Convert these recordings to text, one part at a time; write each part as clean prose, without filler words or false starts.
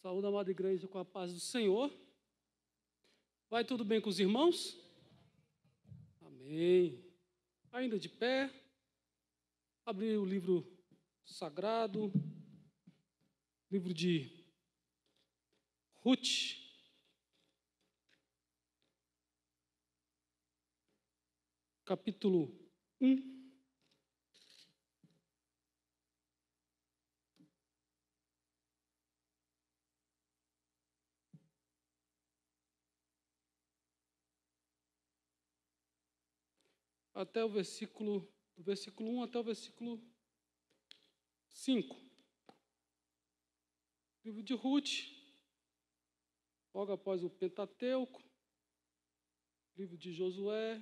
Saúde, amada igreja, com a paz do Senhor. Vai tudo bem com os irmãos? Amém. Ainda de pé, abrir o livro sagrado, livro de Ruth. Capítulo 1. Até o versículo, do versículo 1 até o versículo 5. Livro de Ruth, logo após o Pentateuco, livro de Josué,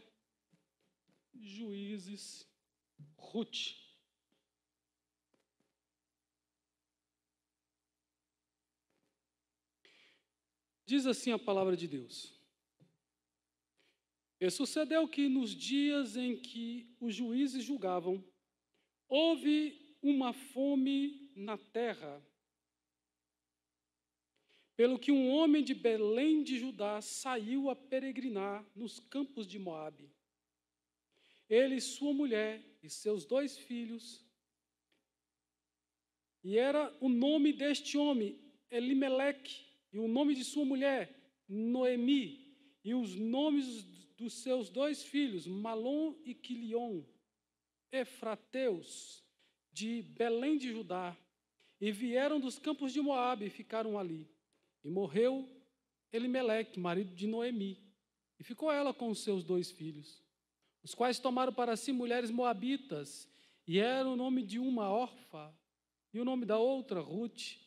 Juízes, Ruth. Diz assim a palavra de Deus. E sucedeu que nos dias em que os juízes julgavam, houve uma fome na terra, pelo que um homem de Belém de Judá saiu a peregrinar nos campos de Moabe. Ele, sua mulher e seus 2 filhos, e era o nome deste homem Elimeleque, e o nome de sua mulher Noemi, e os nomes dos seus 2 filhos, Malom e Quilion, efrateus, de Belém de Judá, e vieram dos campos de Moabe e ficaram ali. E morreu Elimeleque, marido de Noemi, e ficou ela com os seus 2 filhos, os quais tomaram para si mulheres moabitas, e era o nome de uma Orfa, e o nome da outra Ruth,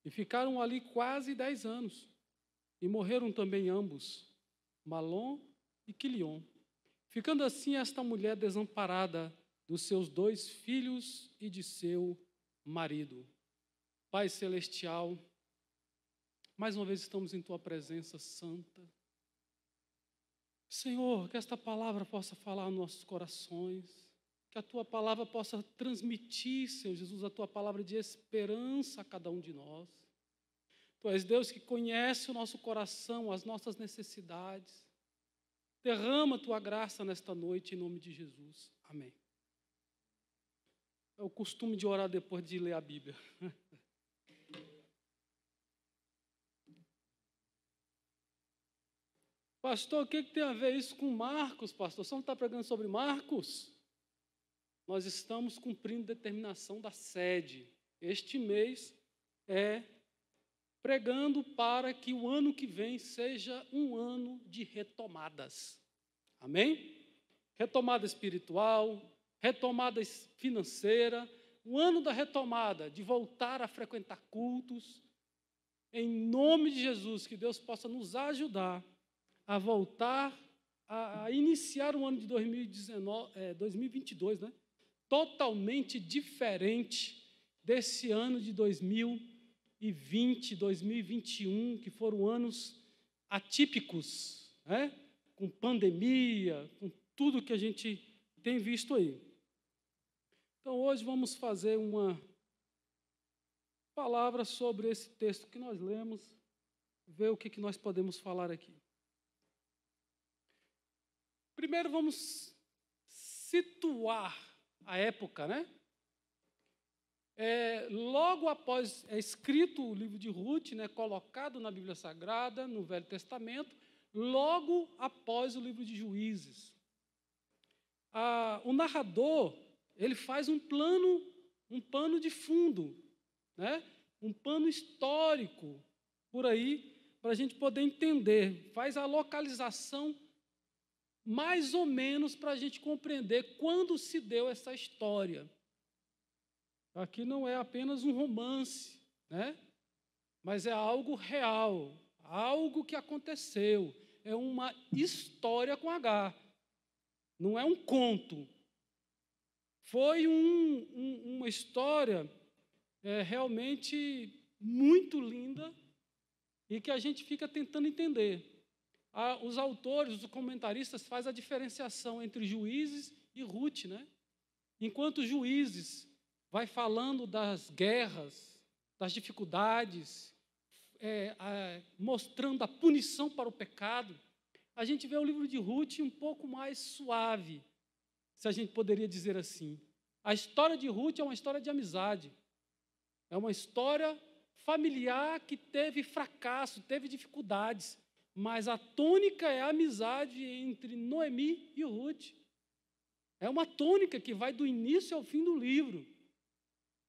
e ficaram ali quase 10 anos, e morreram também ambos, Malom e Quilion, ficando assim esta mulher desamparada dos seus 2 filhos e de seu marido. Pai Celestial, mais uma vez estamos em Tua presença santa. Senhor, que esta palavra possa falar nos nossos corações, que a Tua palavra possa transmitir, Senhor Jesus, a Tua palavra de esperança a cada um de nós. Tu és Deus que conhece o nosso coração, as nossas necessidades. Derrama a Tua graça nesta noite, em nome de Jesus. Amém. É o costume de orar depois de ler a Bíblia. Pastor, o que tem a ver isso com Marcos, pastor? Você não está pregando sobre Marcos? Nós estamos cumprindo determinação da sede. Este mês é pregando para que o ano que vem seja um ano de retomadas. Amém? Retomada espiritual, retomada financeira, o ano da retomada, de voltar a frequentar cultos. Em nome de Jesus, que Deus possa nos ajudar a voltar, a iniciar o ano de 2022, né? Totalmente diferente desse ano de 2020, 2021, que foram anos atípicos, né? Com pandemia, com tudo que a gente tem visto aí. Então, hoje vamos fazer uma palavra sobre esse texto que nós lemos, ver o que nós podemos falar aqui. Primeiro vamos situar a época, né? Logo após é escrito o livro de Ruth, né, colocado na Bíblia Sagrada, no Velho Testamento, logo após o livro de Juízes. O narrador, ele faz um pano de fundo, né? Um pano histórico por aí, para a gente poder entender, faz a localização mais ou menos para a gente compreender quando se deu essa história. Aqui não é apenas um romance, né? Mas é algo real, algo que aconteceu. É uma história com H, não é um conto. Foi uma história realmente muito linda e que a gente fica tentando entender. Os autores, os comentaristas fazem a diferenciação entre Juízes e Ruth, né? Enquanto Juízes vai falando das guerras, das dificuldades, mostrando a punição para o pecado, a gente vê o livro de Ruth um pouco mais suave, se a gente poderia dizer assim. A história de Ruth é uma história de amizade, é uma história familiar que teve fracasso, teve dificuldades, mas a tônica é a amizade entre Noemi e Ruth. É uma tônica que vai do início ao fim do livro,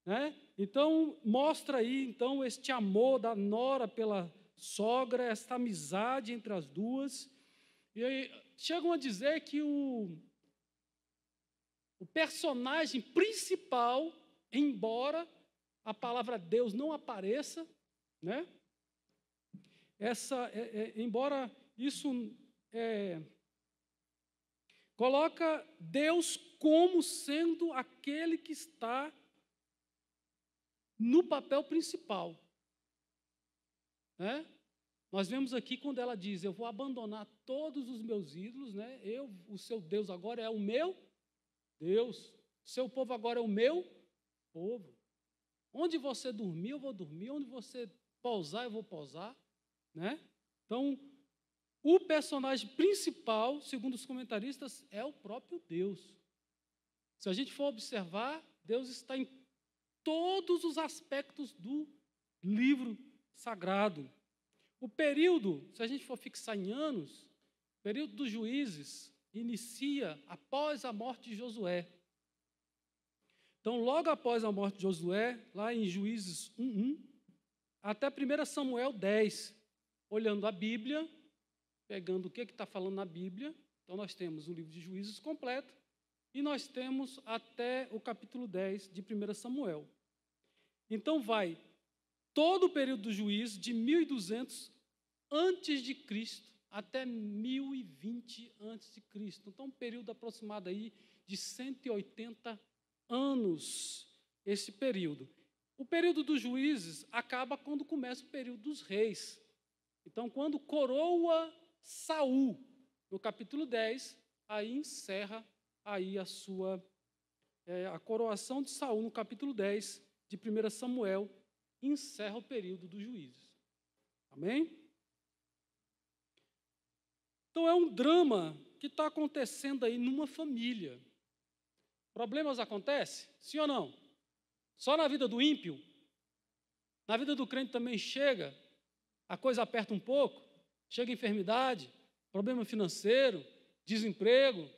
né? Então, mostra aí então, este amor da nora pela sogra, esta amizade entre as duas. E aí, chegam a dizer que o personagem principal, embora a palavra Deus não apareça, né? Embora isso coloca Deus como sendo aquele que está no papel principal, né? Nós vemos aqui quando ela diz: eu vou abandonar todos os meus ídolos, né? O seu Deus agora é o meu Deus, seu povo agora é o meu povo. Onde você dormir, eu vou dormir, onde você pousar, eu vou pousar, né? Então, o personagem principal, segundo os comentaristas, é o próprio Deus. Se a gente for observar, Deus está em todos os aspectos do livro sagrado. O período, se a gente for fixar em anos, o período dos juízes inicia após a morte de Josué. Então, logo após a morte de Josué, lá em Juízes 1:1, até 1 Samuel 10, olhando a Bíblia, pegando o que está falando na Bíblia. Então, nós temos o livro de Juízes completo e nós temos até o capítulo 10 de 1 Samuel. Então, vai todo o período do juízo, de 1200 antes de Cristo até 1020 antes de Cristo. Então, um período aproximado aí de 180 anos, esse período. O período dos juízes acaba quando começa o período dos reis. Então, quando coroa Saul, no capítulo 10, aí encerra aí a coroação de Saul, no capítulo 10 de 1 Samuel, encerra o período dos juízes. Amém? Então, é um drama que está acontecendo aí numa família. Problemas acontecem? Sim ou não? Só na vida do ímpio? Na vida do crente também chega, a coisa aperta um pouco, chega enfermidade, problema financeiro, desemprego,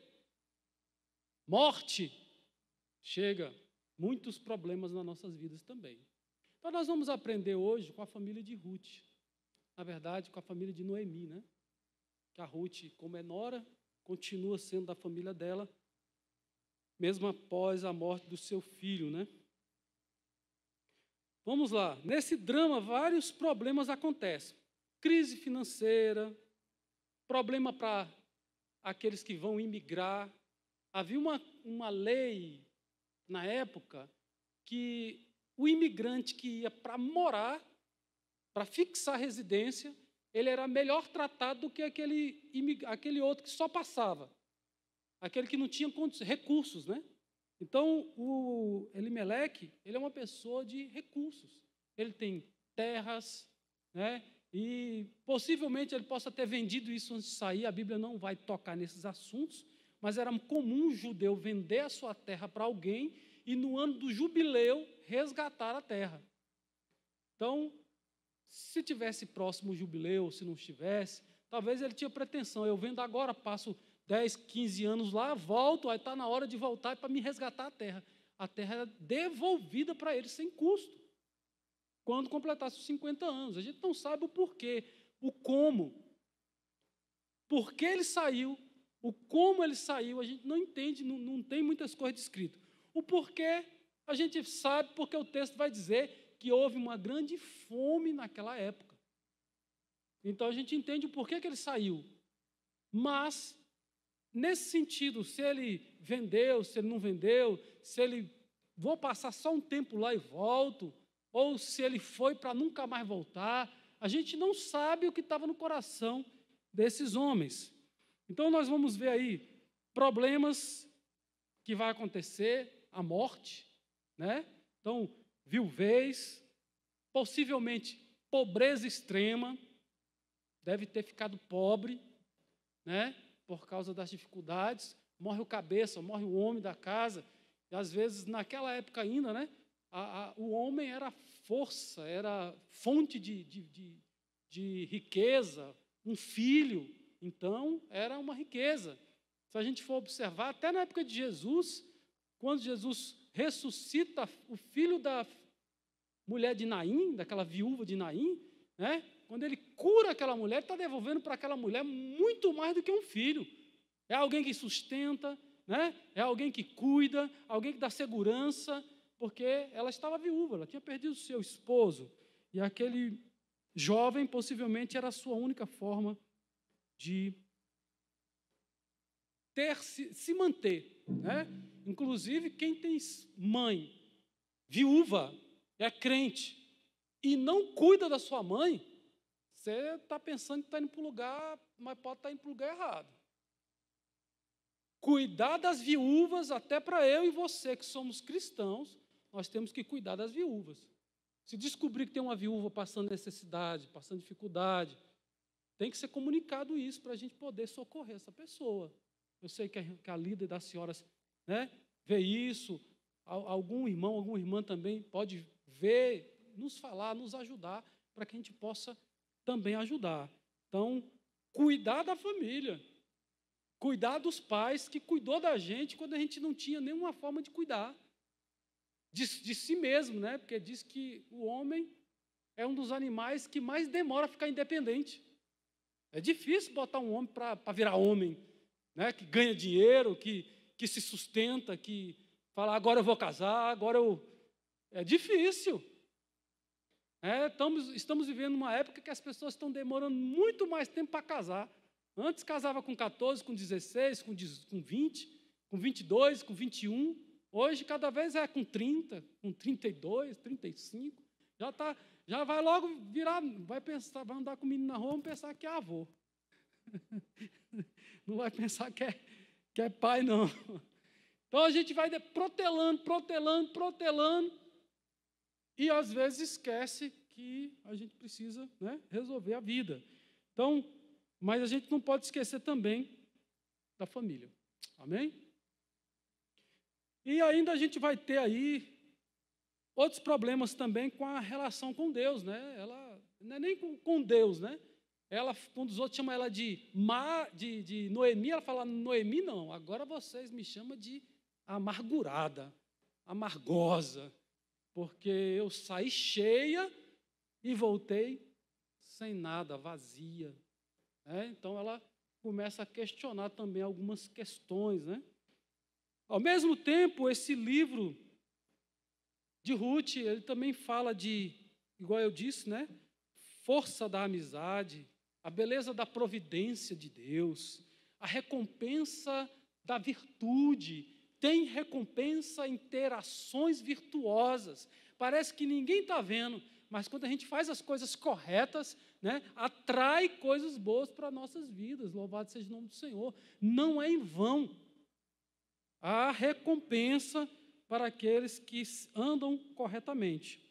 morte. Chega muitos problemas nas nossas vidas também. Então, nós vamos aprender hoje com a família de Ruth. Na verdade, com a família de Noemi, né? Que a Ruth, como é nora, continua sendo da família dela, mesmo após a morte do seu filho, né? Vamos lá. Nesse drama, vários problemas acontecem. Crise financeira, problema para aqueles que vão imigrar. Havia uma lei, na época, que o imigrante que ia para morar, para fixar residência, ele era melhor tratado do que aquele outro que só passava. Aquele que não tinha recursos, né? Então, o Elimeleque, ele é uma pessoa de recursos. Ele tem terras, né? E possivelmente ele possa ter vendido isso antes de sair. A Bíblia não vai tocar nesses assuntos, mas era comum um judeu vender a sua terra para alguém e no ano do jubileu resgatar a terra. Então, se tivesse próximo o jubileu, se não estivesse, talvez ele tinha pretensão: eu vendo agora, passo 10, 15 anos lá, volto, aí está na hora de voltar para me resgatar a terra. A terra era devolvida para ele sem custo, quando completasse os 50 anos. A gente não sabe o porquê, o como. Por que ele saiu, o como ele saiu, a gente não entende, não tem muitas coisas descritas. O porquê, a gente sabe porque o texto vai dizer que houve uma grande fome naquela época. Então, a gente entende o porquê que ele saiu. Mas, nesse sentido, se ele vendeu, se ele não vendeu, se ele vou passar só um tempo lá e volto, ou se ele foi para nunca mais voltar, a gente não sabe o que estava no coração desses homens. Então, nós vamos ver aí problemas que vai acontecer, a morte, né? Então, viuvez, possivelmente pobreza extrema, deve ter ficado pobre, né, por causa das dificuldades. Morre o cabeça, morre o homem da casa. E, às vezes, naquela época ainda, né, o homem era força, era fonte de riqueza, um filho. Então, era uma riqueza. Se a gente for observar, até na época de Jesus, quando Jesus ressuscita o filho da mulher de Naim, daquela viúva de Naim, né? Quando ele cura aquela mulher, ele está devolvendo para aquela mulher muito mais do que um filho. É alguém que sustenta, né? É alguém que cuida, alguém que dá segurança, porque ela estava viúva, ela tinha perdido o seu esposo. E aquele jovem, possivelmente, era a sua única forma de se manter, né? Inclusive, quem tem mãe viúva, é crente, e não cuida da sua mãe, você está pensando que está indo para o lugar, mas pode estar indo para o lugar errado. Cuidar das viúvas, até para eu e você, que somos cristãos, nós temos que cuidar das viúvas. Se descobrir que tem uma viúva passando necessidade, passando dificuldade, tem que ser comunicado isso para a gente poder socorrer essa pessoa. Eu sei que a líder das senhoras, né, vê isso, algum irmão, alguma irmã também pode ver, nos falar, nos ajudar, para que a gente possa também ajudar. Então, cuidar da família, cuidar dos pais que cuidou da gente quando a gente não tinha nenhuma forma de cuidar de si mesmo, né? Porque diz que o homem é um dos animais que mais demora a ficar independente. É difícil botar um homem para virar homem, né? Que ganha dinheiro, que se sustenta, que fala, agora eu vou casar, agora eu... É difícil. Estamos vivendo uma época que as pessoas estão demorando muito mais tempo para casar. Antes casava com 14, com 16, com 20, com 22, com 21. Hoje, cada vez é com 30, com 32, 35. Já vai logo virar, vai andar com o menino na rua, vamos pensar que é avô. Não vai pensar que é pai, não. Então, a gente vai protelando, e às vezes esquece que a gente precisa, né, resolver a vida. Então, mas a gente não pode esquecer também da família. Amém? E ainda a gente vai ter aí outros problemas também com a relação com Deus, né? Ela não é nem com Deus, né? Ela, quando os outros chamam ela de Noemi, ela fala, Noemi não, agora vocês me chamam de amargurada, amargosa, porque eu saí cheia e voltei sem nada, vazia. Então, ela começa a questionar também algumas questões, né? Ao mesmo tempo, esse livro de Ruth, ele também fala de, igual eu disse, né? Força da amizade, a beleza da providência de Deus, a recompensa da virtude. Tem recompensa em ter ações virtuosas. Parece que ninguém está vendo, mas quando a gente faz as coisas corretas, né, atrai coisas boas para nossas vidas. Louvado seja o nome do Senhor. Não é em vão. Há recompensa para aqueles que andam corretamente.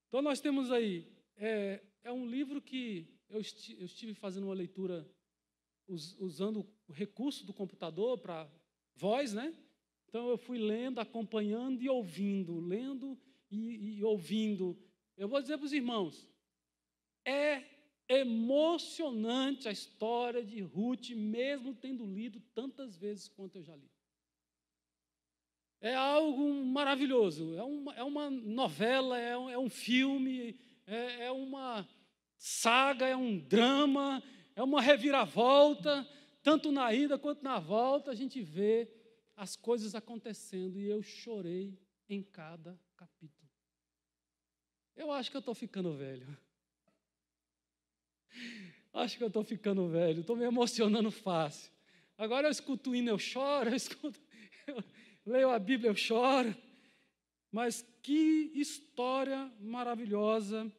Então, nós temos aí, é um livro que eu estive fazendo uma leitura usando o recurso do computador para voz, né? Então, eu fui lendo, acompanhando e ouvindo, lendo e ouvindo. Eu vou dizer para os irmãos, é emocionante a história de Ruth, mesmo tendo lido tantas vezes quanto eu já li. É algo maravilhoso, é uma novela, é um filme, é uma saga, é um drama, é uma reviravolta, tanto na ida quanto na volta, a gente vê as coisas acontecendo, e eu chorei em cada capítulo. Eu acho que eu estou ficando velho. Acho que eu estou ficando velho, estou me emocionando fácil. Agora eu escuto o hino, eu choro, eu leio a Bíblia, eu choro. Mas que história maravilhosa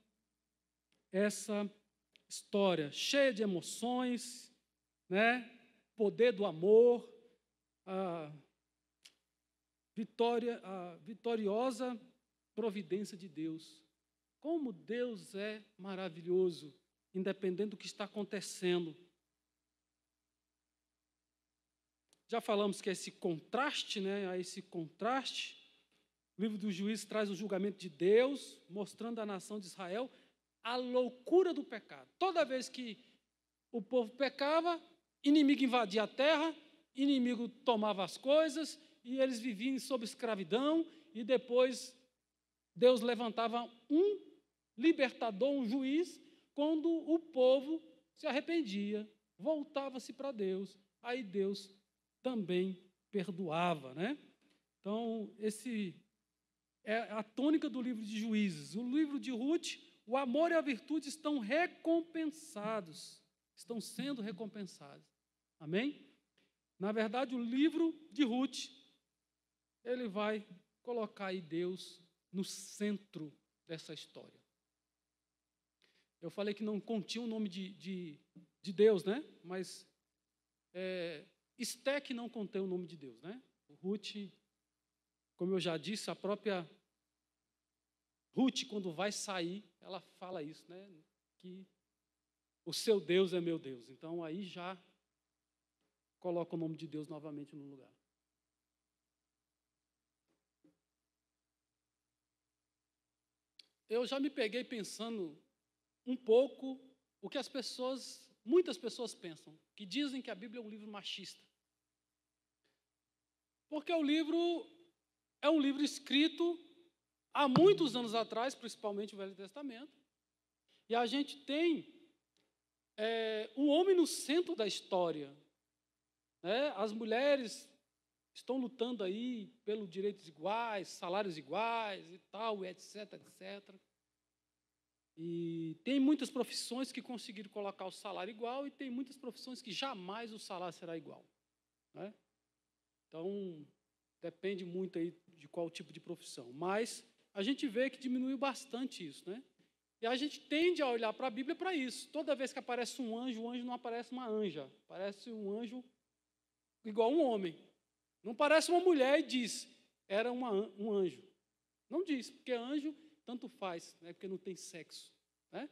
essa história, cheia de emoções, né? Poder do amor, a vitoriosa providência de Deus Como Deus é maravilhoso, independente do que está acontecendo. Já falamos que esse contraste, esse contraste, o livro do Juízes traz o julgamento de Deus, mostrando à nação de Israel a loucura do pecado. Toda vez que o povo pecava, inimigo invadia a terra, inimigo tomava as coisas, e eles viviam sob escravidão, e depois Deus levantava um libertador, um juiz, quando o povo se arrependia, voltava-se para Deus, aí Deus também perdoava, né? Então, esse é a tônica do livro de Juízes. O livro de Ruth, o amor e a virtude estão recompensados, estão sendo recompensados. Amém? Na verdade, o livro de Ruth, ele vai colocar aí Deus no centro dessa história. Eu falei que não continha o nome de Deus, né? Mas Esté que não contém o nome de Deus, né? Ruth, como eu já disse, a própria Ruth, quando vai sair, ela fala isso, né? Que o seu Deus é meu Deus. Então, aí já coloca o nome de Deus novamente no lugar. Eu já me peguei pensando um pouco o que muitas pessoas pensam, que dizem que a Bíblia é um livro machista. Porque o livro é um livro escrito há muitos anos atrás, principalmente o Velho Testamento, e a gente tem o homem no centro da história, né? As mulheres estão lutando aí pelos direitos iguais, salários iguais e tal, etc, etc. E tem muitas profissões que conseguiram colocar o salário igual e tem muitas profissões que jamais o salário será igual, né? Então, depende muito aí de qual tipo de profissão. Mas a gente vê que diminuiu bastante isso, né? E a gente tende a olhar para a Bíblia para isso. Toda vez que aparece um anjo, o anjo não aparece uma anja. Parece um anjo igual um homem. Não parece uma mulher e diz, era um anjo. Não diz, porque anjo tanto faz, né? Porque não tem sexo, né?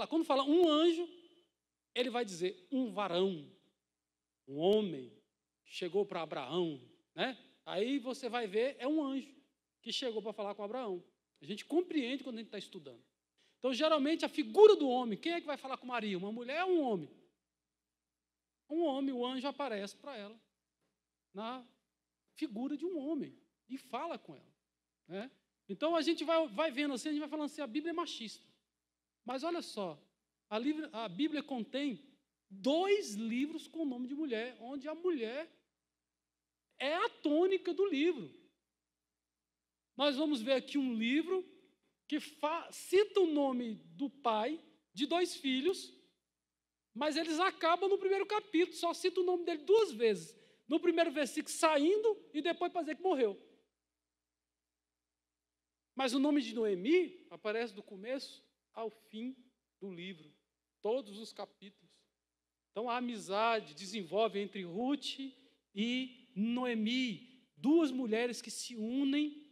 Quando fala um anjo, ele vai dizer um varão, um homem, chegou para Abraão, né? Aí você vai ver, é um anjo que chegou para falar com Abraão. A gente compreende quando a gente está estudando. Então, geralmente, a figura do homem, quem é que vai falar com Maria? Uma mulher ou um homem? Um homem, o anjo aparece para ela na figura de um homem e fala com ela, né? Então, a gente vai vendo assim, a gente vai falando assim, a Bíblia é machista. Mas olha só, a Bíblia contém 2 livros com o nome de mulher, onde a mulher é a tônica do livro. Nós vamos ver aqui um livro que cita o nome do pai de 2 filhos, mas eles acabam no primeiro capítulo, só cita o nome dele 2 vezes. No primeiro versículo, saindo, e depois para dizer que morreu. Mas o nome de Noemi aparece do começo ao fim do livro, todos os capítulos. Então, a amizade desenvolve entre Ruth e Noemi, 2 mulheres que se unem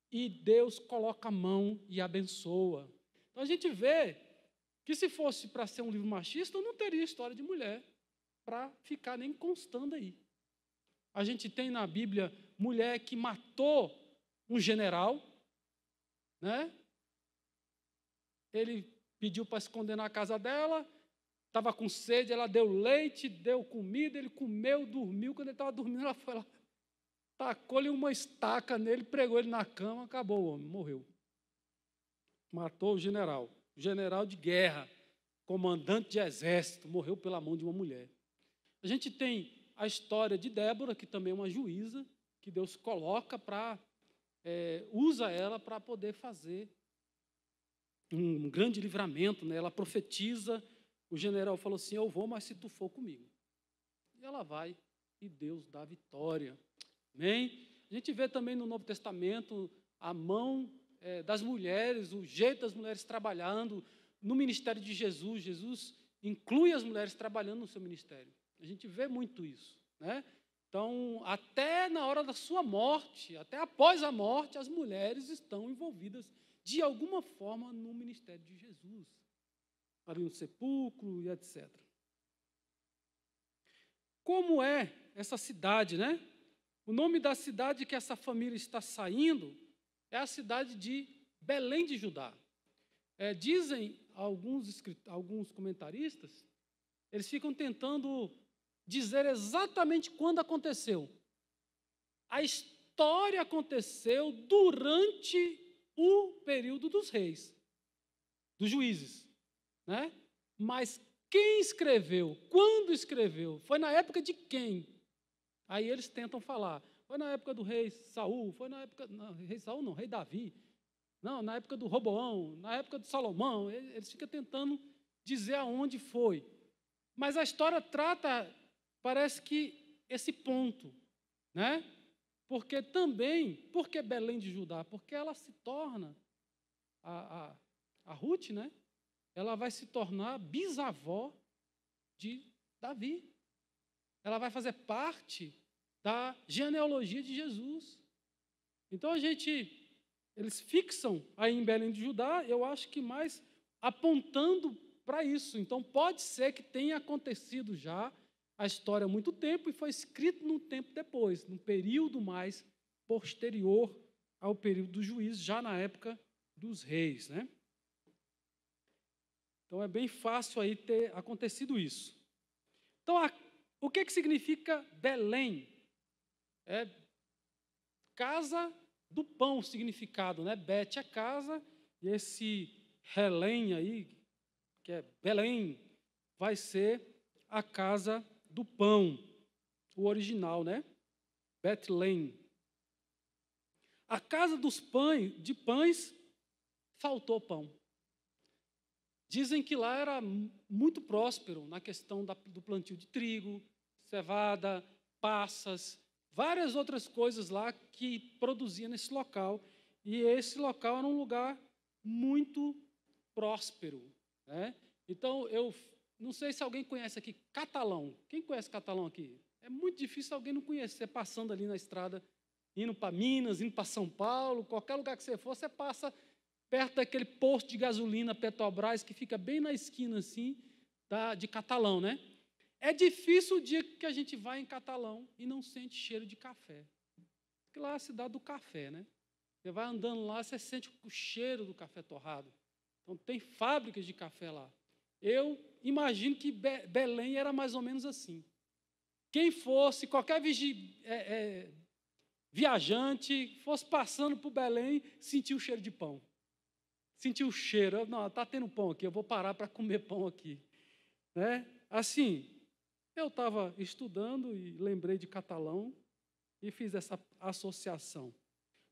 e Deus coloca a mão e abençoa. Então, a gente vê que se fosse para ser um livro machista, eu não teria história de mulher para ficar nem constando aí. A gente tem na Bíblia mulher que matou um general, né? Ele pediu para esconder na casa dela, estava com sede, ela deu leite, deu comida, ele comeu, dormiu. Quando ele estava dormindo, ela foi lá, tacou-lhe uma estaca nele, pregou ele na cama, acabou o homem, morreu. Matou o general de guerra, comandante de exército, morreu pela mão de uma mulher. A gente tem a história de Débora, que também é uma juíza, que Deus coloca usa ela para poder fazer um grande livramento, né? Ela profetiza, o general falou assim, eu vou, mas se tu for comigo. E ela vai, e Deus dá vitória. Amém? A gente vê também no Novo Testamento a mão das mulheres, o jeito das mulheres trabalhando no ministério de Jesus. Jesus inclui as mulheres trabalhando no seu ministério. A gente vê muito isso, né? Então, até na hora da sua morte, até após a morte, as mulheres estão envolvidas de alguma forma, no ministério de Jesus. Ali no sepulcro e etc. Como é essa cidade, né? O nome da cidade que essa família está saindo é a cidade de Belém de Judá. Dizem alguns comentaristas, eles ficam tentando dizer exatamente quando aconteceu. A história aconteceu durante o período dos reis, dos juízes, né? Mas quem escreveu, quando escreveu, foi na época de quem? Aí eles tentam falar, foi na época do rei Saul, foi na época, não, rei Saul não, rei Davi, não, na época do Roboão, na época de Salomão, eles ficam tentando dizer aonde foi. Mas a história trata, parece que esse ponto, né? Porque também, por que Belém de Judá? Porque ela se torna, a Ruth, né? Ela vai se tornar bisavó de Davi. Ela vai fazer parte da genealogia de Jesus. Então, eles fixam aí em Belém de Judá, eu acho que mais apontando para isso. Então, pode ser que tenha acontecido já a história há muito tempo e foi escrito num tempo depois, num período mais posterior ao período do juízo, já na época dos reis, né? Então, é bem fácil aí ter acontecido isso. Então, o que significa Belém? É casa do pão, o significado, né? Bet é casa, e esse Helém aí, que é Belém, vai ser a casa do pão, o original, né? Betlém. A casa dos pães, faltou pão. Dizem que lá era muito próspero na questão do plantio de trigo, cevada, passas, várias outras coisas lá que produzia nesse local. E esse local era um lugar muito próspero, né? Então, eu não sei se alguém conhece aqui Catalão. Quem conhece Catalão aqui? É muito difícil alguém não conhecer, passando ali na estrada, indo para Minas, indo para São Paulo, qualquer lugar que você for, você passa perto daquele posto de gasolina Petrobras, que fica bem na esquina, assim, de Catalão, né? É difícil o dia que a gente vai em Catalão e não sente cheiro de café. Porque lá é a cidade do café, né? Você vai andando lá, você sente o cheiro do café torrado. Então, tem fábricas de café lá. Eu imagino que Belém era mais ou menos assim. Quem fosse, qualquer viajante, fosse passando por Belém, sentiu o cheiro de pão. Sentiu o cheiro. Não, está tendo pão aqui, eu vou parar para comer pão aqui. Né? Assim, eu estava estudando e lembrei de Catalão e fiz essa associação.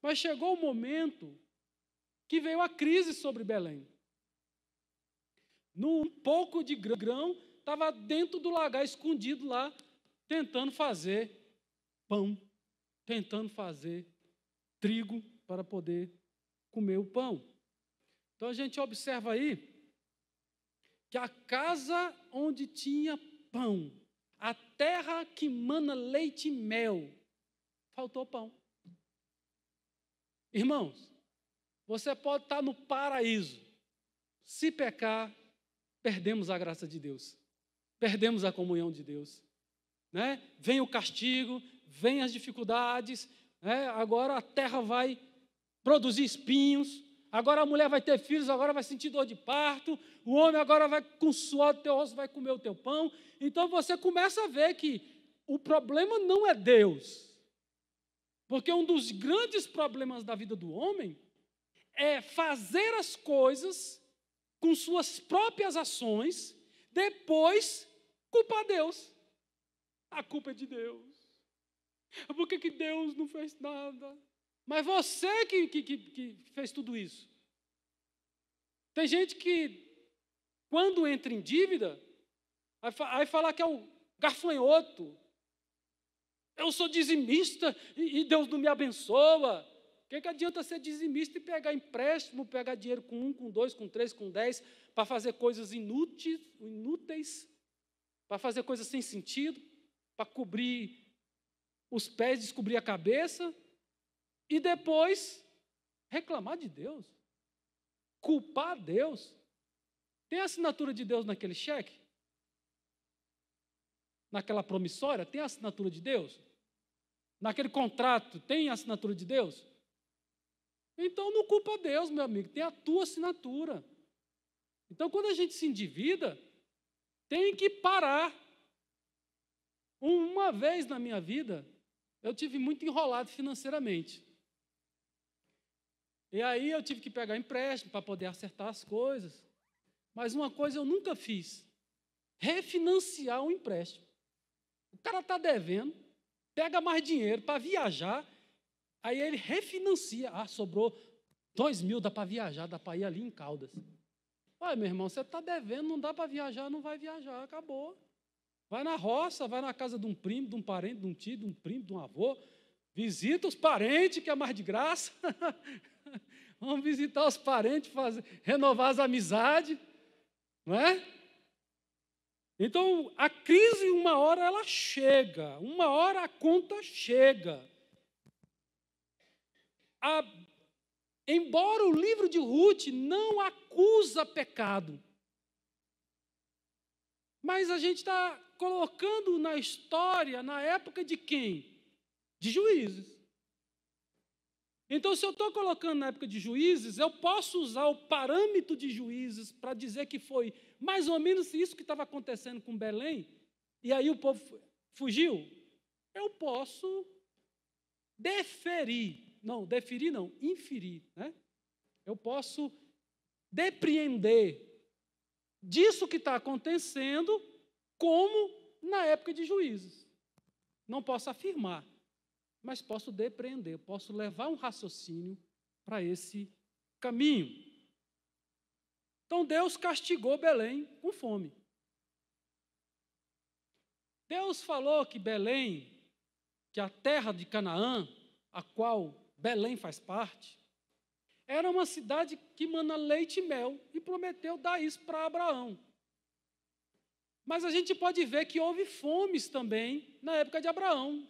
Mas chegou o momento que veio a crise sobre Belém. Um pouco de grão estava dentro do lagar, escondido lá, tentando fazer pão, tentando fazer trigo para poder comer o pão. Então, a gente observa aí que a casa onde tinha pão, a terra que mana leite e mel, faltou pão. Irmãos, você pode estar no paraíso. Se pecar, perdemos a graça de Deus. Perdemos a comunhão de Deus. Né? Vem o castigo, vem as dificuldades, né? Agora a terra vai produzir espinhos, agora a mulher vai ter filhos, agora vai sentir dor de parto, o homem agora vai com suor do teu rosto, vai comer o teu pão. Então você começa a ver que o problema não é Deus. Porque um dos grandes problemas da vida do homem é fazer as coisas com suas próprias ações, depois culpar Deus. A culpa é de Deus. Por que Deus não fez nada? Mas você que fez tudo isso. Tem gente que, quando entra em dívida, vai falar que é o gafanhoto. Eu sou dizimista e Deus não me abençoa. O que adianta ser dizimista e pegar empréstimo, pegar dinheiro com 1, com 2, com 3, com 10, para fazer coisas inúteis, para fazer coisas sem sentido, para cobrir os pés, descobrir a cabeça, e depois reclamar de Deus. Culpar Deus? Tem a assinatura de Deus naquele cheque? Naquela promissória? Tem a assinatura de Deus? Naquele contrato? Tem a assinatura de Deus? Então não culpa Deus, meu amigo, tem a tua assinatura. Então, quando a gente se endivida, tem que parar. Uma vez na minha vida, eu tive muito enrolado financeiramente. E aí eu tive que pegar empréstimo para poder acertar as coisas. Mas uma coisa eu nunca fiz: refinanciar um empréstimo. O cara está devendo, pega mais dinheiro para viajar, aí ele refinancia. Ah, sobrou 2.000, dá para viajar, dá para ir ali em Caldas. Olha, meu irmão, você está devendo, não dá para viajar, não vai viajar, acabou. Vai na roça, vai na casa de um primo, de um parente, de um tio, de um primo, de um avô. Visita os parentes, que é mais de graça. Vamos visitar os parentes, renovar as amizades. Não é? Então, a crise, uma hora ela chega. Uma hora a conta chega. Embora o livro de Ruth não acusa pecado, mas a gente está colocando na história, na época de quem? De Juízes. Então, se eu estou colocando na época de Juízes, eu posso usar o parâmetro de Juízes para dizer que foi mais ou menos isso que estava acontecendo com Belém, e aí o povo fugiu. Eu posso inferir, né? Eu posso depreender disso que está acontecendo como na época de Juízes. Não posso afirmar, mas posso depreender, posso levar um raciocínio para esse caminho. Então, Deus castigou Belém com fome. Deus falou que Belém, que a terra de Canaã, a qual Belém faz parte, era uma cidade que mana leite e mel, e prometeu dar isso para Abraão. Mas a gente pode ver que houve fomes também na época de Abraão.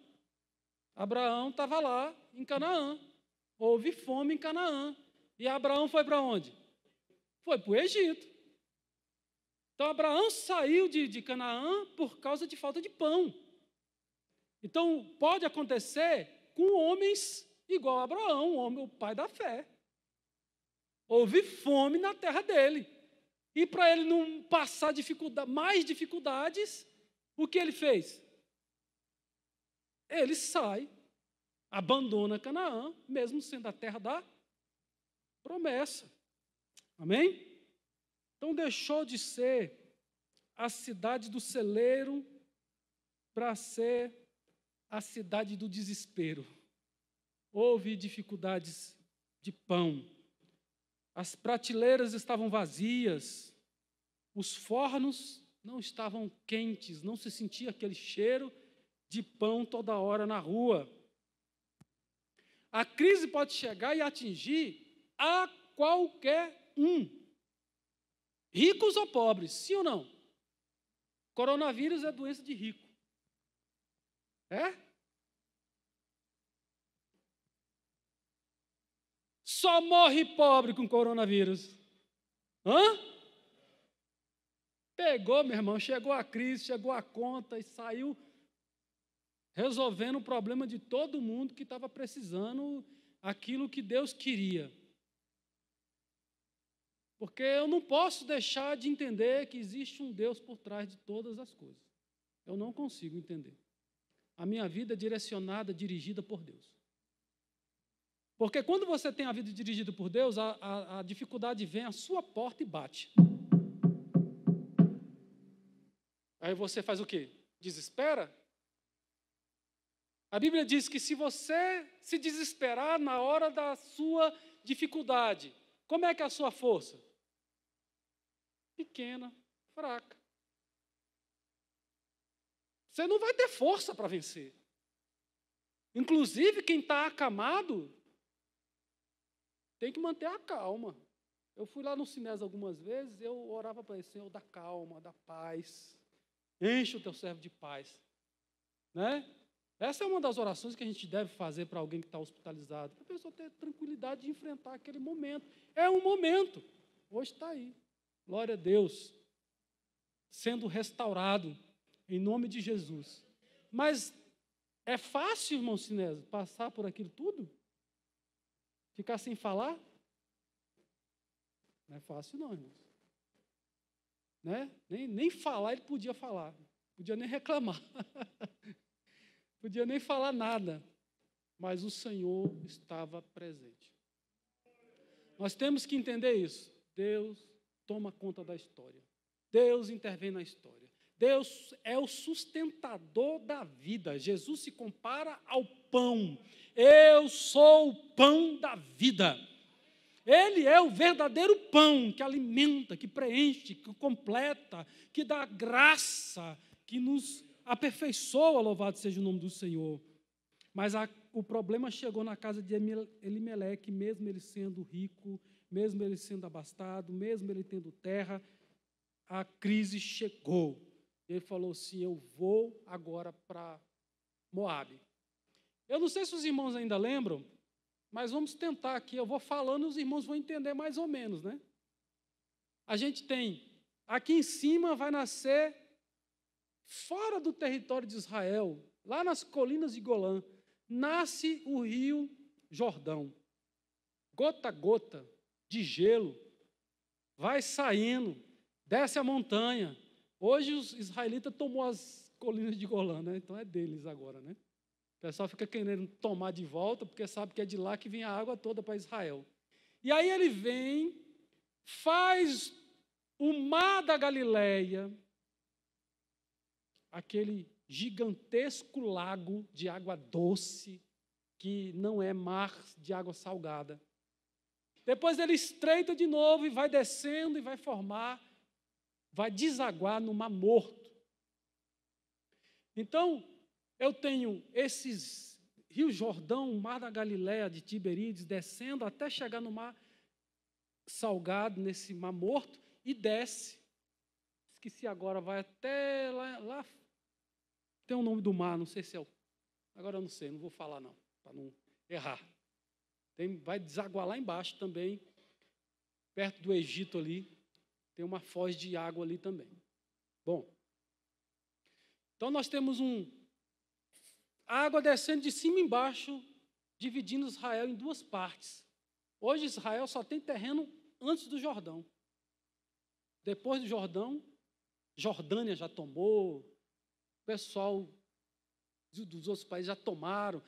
Abraão estava lá em Canaã. Houve fome em Canaã. E Abraão foi para onde? Foi para o Egito. Então, Abraão saiu de Canaã por causa de falta de pão. Então, pode acontecer com homens igual a Abraão, o pai da fé. Houve fome na terra dele. E para ele não passar mais dificuldades, o que ele fez? Ele sai, abandona Canaã, mesmo sendo a terra da promessa. Amém? Então deixou de ser a cidade do celeiro para ser a cidade do desespero. Houve dificuldades de pão. As prateleiras estavam vazias, os fornos não estavam quentes, não se sentia aquele cheiro de pão toda hora na rua. A crise pode chegar e atingir a qualquer um, ricos ou pobres, sim ou não? Coronavírus é doença de rico. É? Só morre pobre com coronavírus. Hã? Pegou, meu irmão, chegou a crise, chegou a conta e saiu resolvendo o problema de todo mundo que estava precisando aquilo que Deus queria. Porque eu não posso deixar de entender que existe um Deus por trás de todas as coisas. Eu não consigo entender. A minha vida é direcionada, dirigida por Deus. Porque quando você tem a vida dirigida por Deus, a dificuldade vem à sua porta e bate. Aí você faz o quê? Desespera? A Bíblia diz que se você se desesperar na hora da sua dificuldade, como é que é a sua força? Pequena, fraca. Você não vai ter força para vencer. Inclusive, quem está acamado tem que manter a calma. Eu fui lá no Sinés algumas vezes, eu orava para ele, Senhor, da calma, da paz. Enche o teu servo de paz. Né? Essa é uma das orações que a gente deve fazer para alguém que está hospitalizado, para a pessoa ter tranquilidade de enfrentar aquele momento. É um momento. Hoje está aí. Glória a Deus. Sendo restaurado, em nome de Jesus. Mas é fácil, irmão Sinésio, passar por aquilo tudo? Ficar sem falar? Não é fácil não, irmãos. Né? Nem falar ele podia falar. Podia nem reclamar. Podia nem falar nada. Mas o Senhor estava presente. Nós temos que entender isso. Deus toma conta da história. Deus intervém na história. Deus é o sustentador da vida. Jesus se compara ao pão. Eu sou o pão da vida. Ele é o verdadeiro pão que alimenta, que preenche, que completa, que dá graça, que nos aperfeiçoa, louvado seja o nome do Senhor. Mas o problema chegou na casa de Elimeleque, mesmo ele sendo rico, mesmo ele sendo abastado, mesmo ele tendo terra, a crise chegou. Ele falou assim, eu vou agora para Moabe. Eu não sei se os irmãos ainda lembram, mas vamos tentar aqui, eu vou falando e os irmãos vão entender mais ou menos, né? A gente tem, aqui em cima vai nascer, fora do território de Israel, lá nas colinas de Golã, nasce o rio Jordão. Gota a gota, de gelo, vai saindo, desce a montanha. Hoje os israelitas tomou as colinas de Golã, né? Então é deles agora, né? O pessoal fica querendo tomar de volta, porque sabe que é de lá que vem a água toda para Israel. E aí ele vem, faz o mar da Galileia, aquele gigantesco lago de água doce, que não é mar de água salgada. Depois ele estreita de novo e vai descendo e vai formar, vai desaguar no Mar Morto. Então, eu tenho esses Rio Jordão, Mar da Galileia, de Tiberíades, descendo até chegar no Mar Salgado, nesse Mar Morto, e desce. Esqueci agora, vai até lá tem o nome do mar, não sei se é o... Agora eu não sei, não vou falar não, para não errar. Vai desaguar lá embaixo também, perto do Egito ali, tem uma foz de água ali também. Bom, então nós temos a água descendo de cima e embaixo, dividindo Israel em duas partes. Hoje Israel só tem terreno antes do Jordão. Depois do Jordão, Jordânia já tomou, o pessoal dos outros países já tomaram.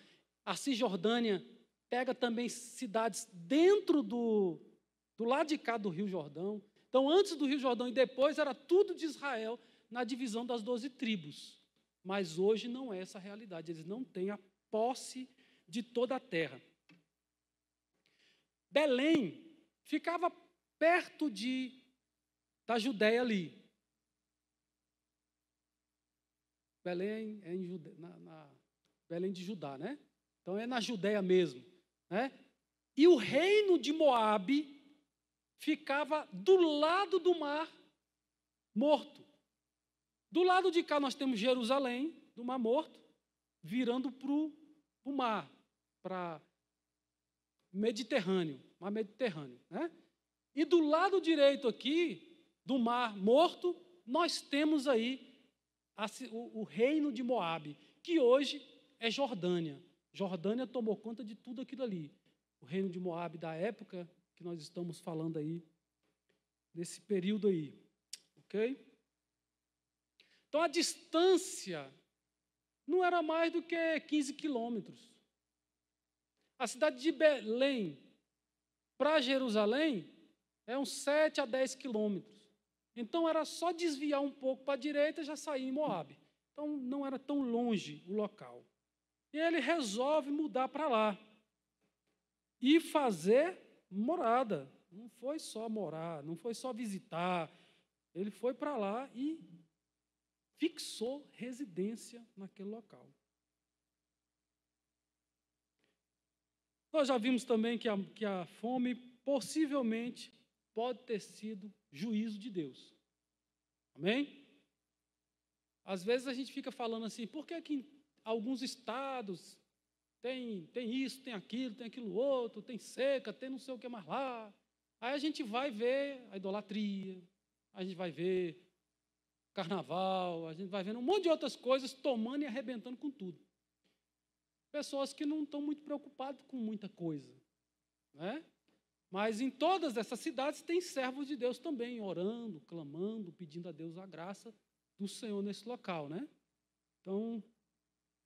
A Cisjordânia pega também cidades dentro do lado de cá do Rio Jordão. Então, antes do Rio Jordão e depois, era tudo de Israel na divisão das 12 tribos. Mas hoje não é essa a realidade. Eles não têm a posse de toda a terra. Belém ficava perto da Judéia ali. Belém é Belém de Judá, né? Então é na Judéia mesmo, né? E o reino de Moabe ficava do lado do Mar Morto. Do lado de cá nós temos Jerusalém, do Mar Morto, virando para o mar, para Mediterrâneo, Mar Mediterrâneo, né? E do lado direito aqui, do Mar Morto, nós temos aí o reino de Moabe, que hoje é Jordânia. Jordânia tomou conta de tudo aquilo ali. O reino de Moabe da época que nós estamos falando aí, desse período aí. Ok? Então, a distância não era mais do que 15 quilômetros. A cidade de Belém para Jerusalém é uns 7 a 10 quilômetros. Então, era só desviar um pouco para a direita e já sair em Moabe. Então, não era tão longe o local. E ele resolve mudar para lá e fazer morada. Não foi só morar, não foi só visitar. Ele foi para lá e fixou residência naquele local. Nós já vimos também que a fome possivelmente pode ter sido juízo de Deus. Amém? Às vezes a gente fica falando assim, por que alguns estados tem isso, tem aquilo outro, tem seca, tem não sei o que mais lá. Aí a gente vai ver a idolatria, a gente vai ver carnaval, a gente vai vendo um monte de outras coisas tomando e arrebentando com tudo. Pessoas que não estão muito preocupadas com muita coisa, né? Mas em todas essas cidades tem servos de Deus também, orando, clamando, pedindo a Deus a graça do Senhor nesse local, né? Então,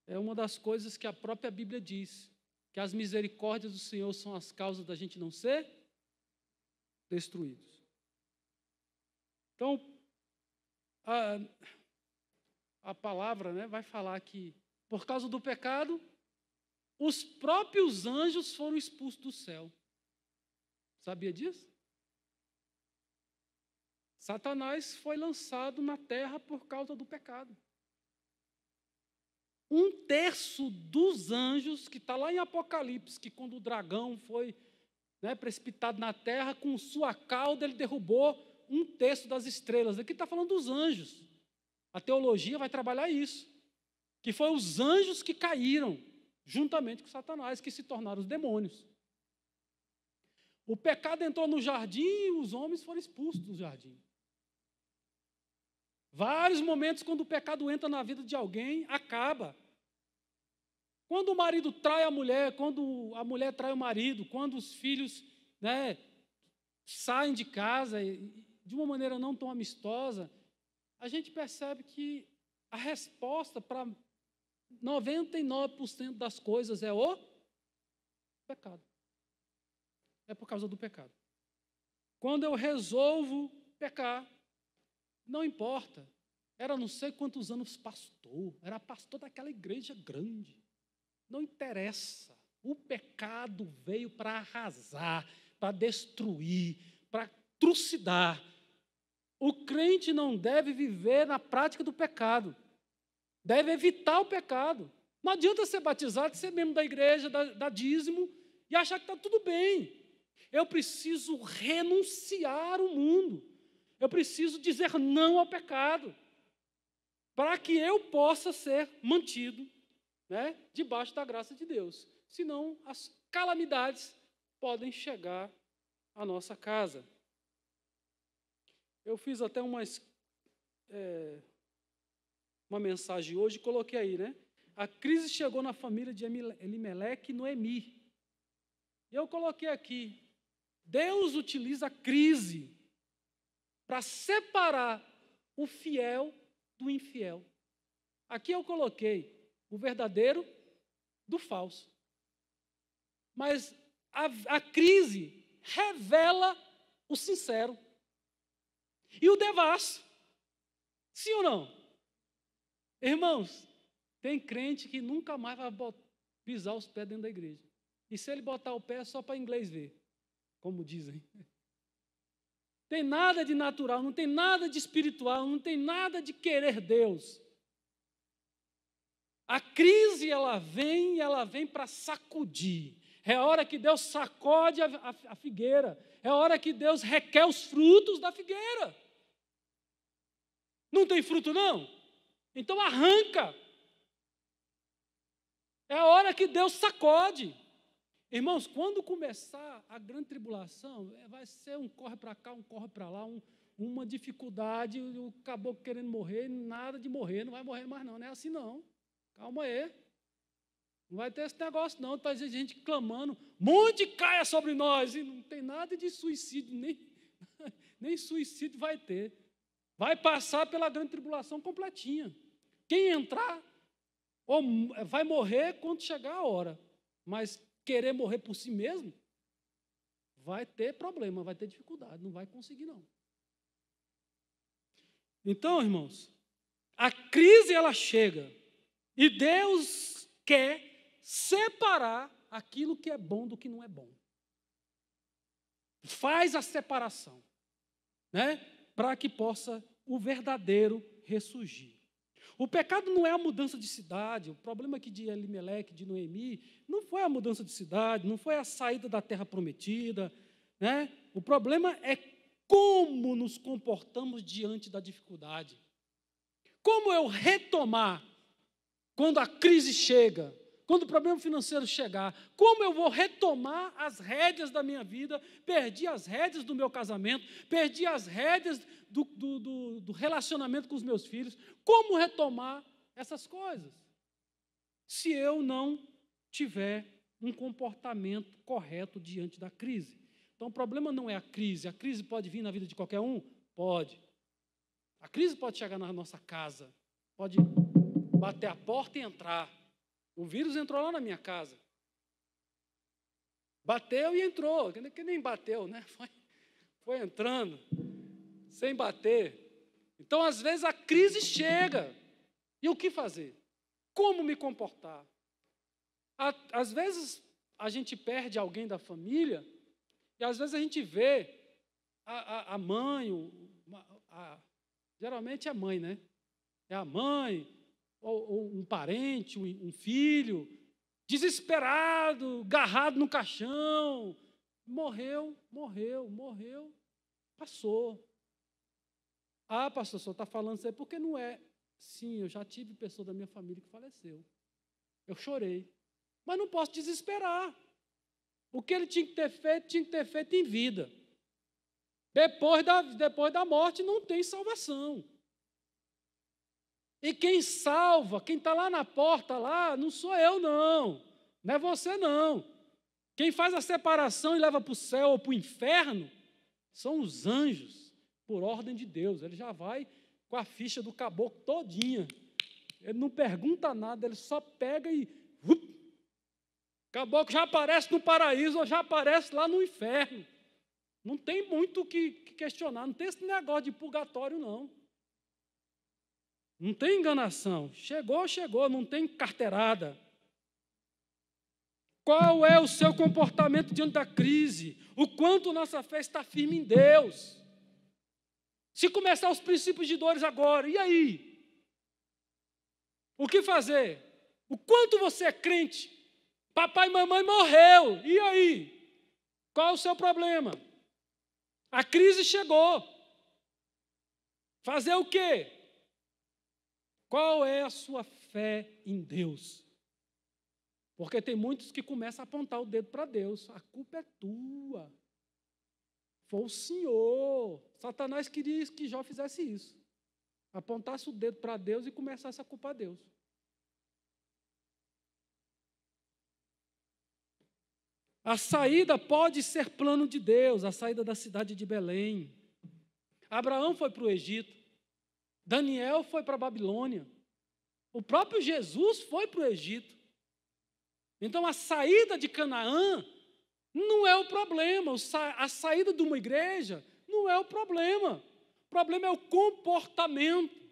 é uma das coisas que a própria Bíblia diz, que as misericórdias do Senhor são as causas da gente não ser destruídos. Então, a palavra, né, vai falar que, por causa do pecado, os próprios anjos foram expulsos do céu. Sabia disso? Satanás foi lançado na terra por causa do pecado. 1/3 dos anjos, que está lá em Apocalipse, que quando o dragão foi, né, precipitado na terra, com sua cauda ele derrubou 1/3 das estrelas. Aqui está falando dos anjos. A teologia vai trabalhar isso, que foi os anjos que caíram, juntamente com Satanás, que se tornaram os demônios. O pecado entrou no jardim e os homens foram expulsos do jardim. Vários momentos, quando o pecado entra na vida de alguém, acaba. Quando o marido trai a mulher, quando a mulher trai o marido, quando os filhos, né, saem de casa de uma maneira não tão amistosa, a gente percebe que a resposta para 99% das coisas é o pecado. É por causa do pecado. Quando eu resolvo pecar, não importa, era não sei quantos anos pastor, era pastor daquela igreja grande, não interessa, o pecado veio para arrasar, para destruir, para trucidar. O crente não deve viver na prática do pecado, deve evitar o pecado. Não adianta ser batizado, ser membro da igreja, dar dízimo e achar que está tudo bem. Eu preciso renunciar ao mundo. Eu preciso dizer não ao pecado, para que eu possa ser mantido, né, debaixo da graça de Deus. Senão, as calamidades podem chegar à nossa casa. Eu fiz até uma mensagem hoje, coloquei aí, né? A crise chegou na família de Elimeleque e Noemi. E eu coloquei aqui, Deus utiliza a crise para separar o fiel do infiel. Aqui eu coloquei o verdadeiro do falso. Mas a crise revela o sincero e o devasso. Sim ou não? Irmãos, tem crente que nunca mais vai pisar os pés dentro da igreja. E se ele botar o pé é só para inglês ver, como dizem. Tem nada de natural, não tem nada de espiritual, não tem nada de querer Deus. A crise, ela vem para sacudir. É a hora que Deus sacode a figueira. É a hora que Deus requer os frutos da figueira. Não tem fruto, não? Então arranca. É a hora que Deus sacode. Irmãos, quando começar a grande tribulação, vai ser um corre para cá, um corre para lá, uma dificuldade, o caboclo querendo morrer, nada de morrer, não vai morrer mais não é assim não. Calma aí. Não vai ter esse negócio não, está gente clamando, monte caia sobre nós, e não tem nada de suicídio, nem suicídio vai ter. Vai passar pela grande tribulação completinha. Quem entrar, vai morrer quando chegar a hora, mas querer morrer por si mesmo, vai ter problema, vai ter dificuldade, não vai conseguir não. Então, irmãos, a crise ela chega e Deus quer separar aquilo que é bom do que não é bom. Faz a separação, né? Para que possa o verdadeiro ressurgir. O pecado não é a mudança de cidade, o problema aqui de Elimeleque, de Noemi, não foi a mudança de cidade, não foi a saída da terra prometida, né? O problema é como nos comportamos diante da dificuldade. Como eu retomar quando a crise chega, quando o problema financeiro chegar, como eu vou retomar as rédeas da minha vida? Perdi as rédeas do meu casamento, perdi as rédeas do relacionamento com os meus filhos. Como retomar essas coisas? Se eu não tiver um comportamento correto diante da crise. Então, o problema não é a crise pode vir na vida de qualquer um? Pode. A crise pode chegar na nossa casa, pode bater a porta e entrar. O vírus entrou lá na minha casa. Bateu e entrou, que nem bateu, né? Foi entrando, sem bater. Então, às vezes, a crise chega. E o que fazer? Como me comportar? Às vezes, a gente perde alguém da família, e às vezes a gente vê a mãe, geralmente é a mãe, né? É a mãe, ou um parente, um filho, desesperado, agarrado no caixão, morreu, passou. Ah, pastor, o senhor está falando isso aí porque não é. Sim, eu já tive pessoa da minha família que faleceu. Eu chorei. Mas não posso desesperar. O que ele tinha que ter feito em vida. Depois da morte não tem salvação. E quem salva, quem está lá na porta, lá, não sou eu, não. Não é você, não. Quem faz a separação e leva para o céu ou para o inferno são os anjos, por ordem de Deus. Ele já vai com a ficha do caboclo todinha. Ele não pergunta nada, ele só pega e... Caboclo já aparece no paraíso ou já aparece lá no inferno. Não tem muito o que questionar, não tem esse negócio de purgatório, não. Não tem enganação. Chegou, não tem carteirada. Qual é o seu comportamento diante da crise? O quanto nossa fé está firme em Deus? Se começar os princípios de dores agora, e aí? O que fazer? O quanto você é crente? Papai e mamãe morreu, e aí? Qual é o seu problema? A crise chegou. Fazer o quê? Qual é a sua fé em Deus? Porque tem muitos que começam a apontar o dedo para Deus. A culpa é tua. Foi o Senhor. Satanás queria que Jó fizesse isso. Apontasse o dedo para Deus e começasse a culpar Deus. A saída pode ser plano de Deus, a saída da cidade de Belém. Abraão foi para o Egito. Daniel foi para a Babilônia. O próprio Jesus foi para o Egito. Então, a saída de Canaã não é o problema. A saída de uma igreja não é o problema. O problema é o comportamento.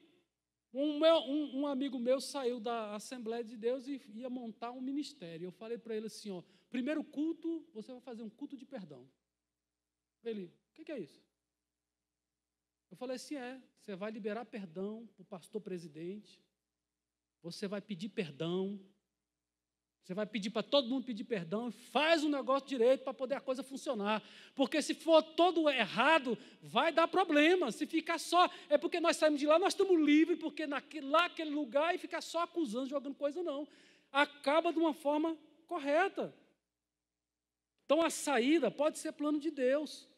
Um amigo meu saiu da Assembleia de Deus e ia montar um ministério. Eu falei para ele assim, ó, primeiro culto, você vai fazer um culto de perdão. Ele, o que é isso? Eu falei assim, você vai liberar perdão para o pastor presidente, você vai pedir perdão, você vai pedir para todo mundo pedir perdão e faz o negócio direito para poder a coisa funcionar. Porque se for todo errado, vai dar problema. Se ficar só, é porque nós saímos de lá, nós estamos livres, porque lá aquele lugar e ficar só acusando, jogando coisa, não. Acaba de uma forma correta. Então a saída pode ser plano de Deus.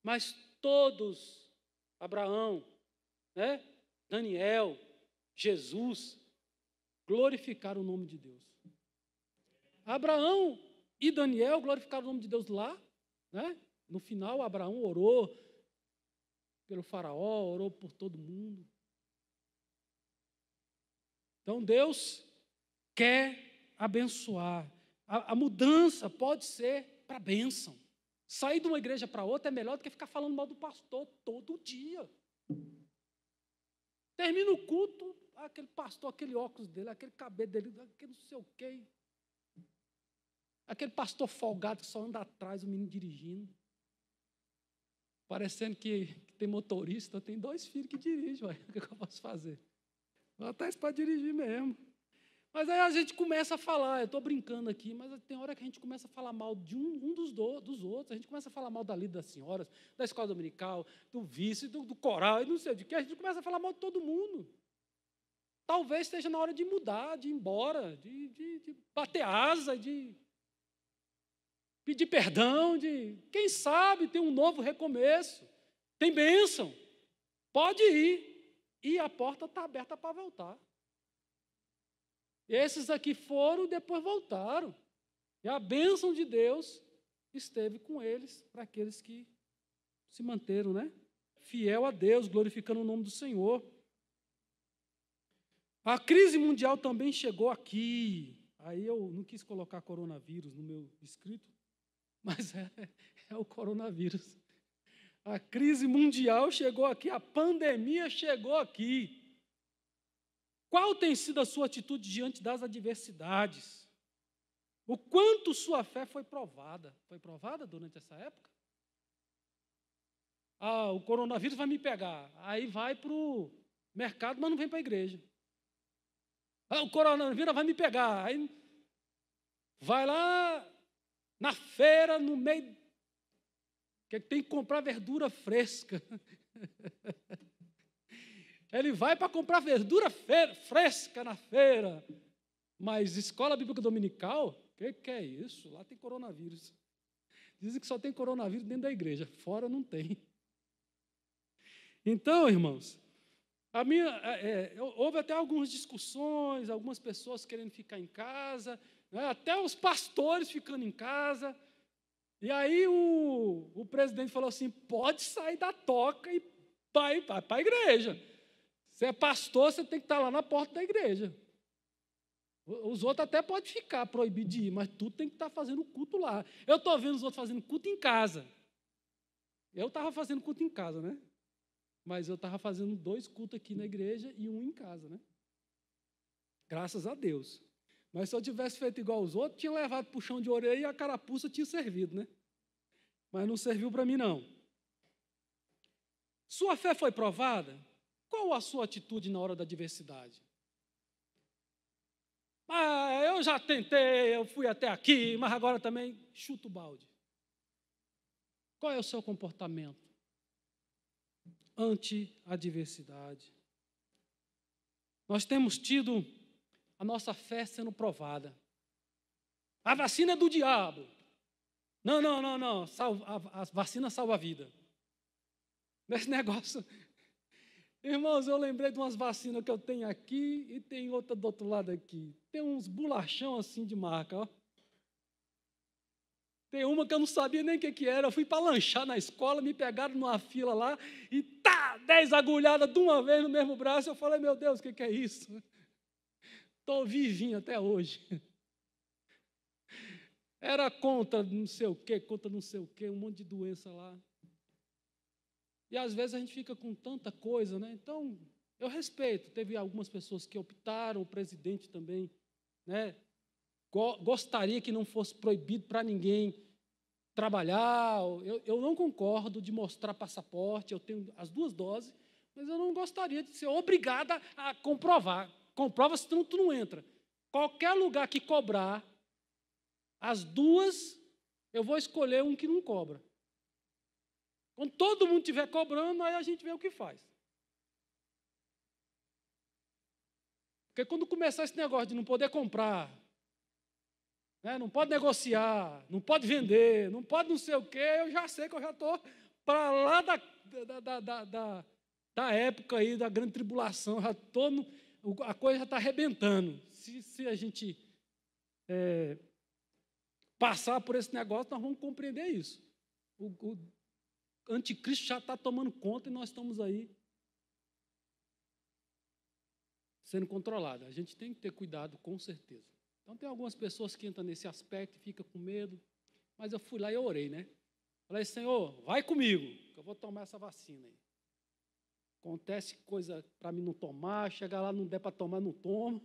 Mas todos, Abraão, né, Daniel, Jesus, glorificaram o nome de Deus. Abraão e Daniel glorificaram o nome de Deus lá, né? No final, Abraão orou pelo faraó, orou por todo mundo. Então, Deus quer abençoar. A mudança pode ser para a bênção. Sair de uma igreja para outra é melhor do que ficar falando mal do pastor todo dia. Termina o culto, aquele pastor, aquele óculos dele, aquele cabelo dele, aquele não sei o quê. Aquele pastor folgado que só anda atrás, o menino dirigindo. Parecendo que tem motorista, tem 2 filhos que dirigem, ué. O que eu posso fazer? Vou atrás para dirigir mesmo. Mas aí a gente começa a falar, eu estou brincando aqui, mas tem hora que a gente começa a falar mal de um dos outros, a gente começa a falar mal da líder das senhoras, da escola dominical, do vice, do coral, e não sei de que, a gente começa a falar mal de todo mundo. talvez esteja na hora de mudar, de ir embora, de bater asa, de pedir perdão, quem sabe, ter um novo recomeço. Tem bênção. Pode ir. E a porta está aberta para voltar. Esses aqui foram e depois voltaram. E a bênção de Deus esteve com eles, para aqueles que se manteram, né? Fiel a Deus, glorificando o nome do Senhor. A crise mundial também chegou aqui. Aí eu não quis colocar coronavírus no meu escrito, mas é o coronavírus. A crise mundial chegou aqui, a pandemia chegou aqui. Qual tem sido a sua atitude diante das adversidades? O quanto sua fé foi provada? Foi provada durante essa época? Ah, o coronavírus vai me pegar. Aí vai para o mercado, mas não vem para a igreja. Ah, o coronavírus vai me pegar. Aí vai lá na feira, no meio, que tem que comprar verdura fresca. Ele vai para comprar verdura fresca na feira. Mas escola bíblica dominical, o que é isso? Lá tem coronavírus. Dizem que só tem coronavírus dentro da igreja, fora não tem. Então, irmãos, houve até algumas discussões, algumas pessoas querendo ficar em casa, né, até os pastores ficando em casa. E aí o presidente falou assim, pode sair da toca e vai para a igreja. Você é pastor, você tem que estar lá na porta da igreja. Os outros até podem ficar proibidos de ir, mas tu tem que estar fazendo culto lá. Eu estou vendo os outros fazendo culto em casa. Eu estava fazendo culto em casa, né? Mas eu estava fazendo 2 cultos aqui na igreja e 1 em casa, né? Graças a Deus. Mas se eu tivesse feito igual os outros, tinha levado puxão de orelha e a carapuça tinha servido, né? Mas não serviu para mim, não. Sua fé foi provada? Qual a sua atitude na hora da adversidade? Ah, eu já tentei, eu fui até aqui, mas agora também chuto o balde. Qual é o seu comportamento ante a adversidade? Nós temos tido a nossa fé sendo provada. A vacina é do diabo. Não. A vacina salva a vida. Nesse negócio. Irmãos, eu lembrei de umas vacinas que eu tenho aqui e tem outra do outro lado aqui. Tem uns bolachão assim de marca, ó. Tem uma que eu não sabia nem o que era. Eu fui para lanchar na escola, me pegaram numa fila lá e 10 agulhadas de uma vez no mesmo braço. Eu falei, meu Deus, o que é isso? Estou vivinho até hoje. Era contra não sei o quê, um monte de doença lá. E às vezes a gente fica com tanta coisa, né? Então, eu respeito. Teve algumas pessoas que optaram, o presidente também, né? Gostaria que não fosse proibido para ninguém trabalhar. Eu não concordo de mostrar passaporte, eu tenho as 2 doses, mas eu não gostaria de ser obrigada a comprovar. Comprova, senão tu não entra. Qualquer lugar que cobrar as 2, eu vou escolher um que não cobra. Quando todo mundo estiver cobrando, aí a gente vê o que faz. Porque quando começar esse negócio de não poder comprar, né, não pode negociar, não pode vender, não pode não sei o quê, eu já sei que eu já estou para lá da época aí, da grande tribulação, já a coisa já está arrebentando. Se a gente passar por esse negócio, nós vamos compreender isso. O anticristo já está tomando conta e nós estamos aí sendo controlados. A gente tem que ter cuidado, com certeza. Então, tem algumas pessoas que entram nesse aspecto e ficam com medo, mas eu fui lá e orei, né? Falei, Senhor, vai comigo, que eu vou tomar essa vacina aí. Acontece coisa para mim não tomar, chegar lá, não der para tomar, não tomo.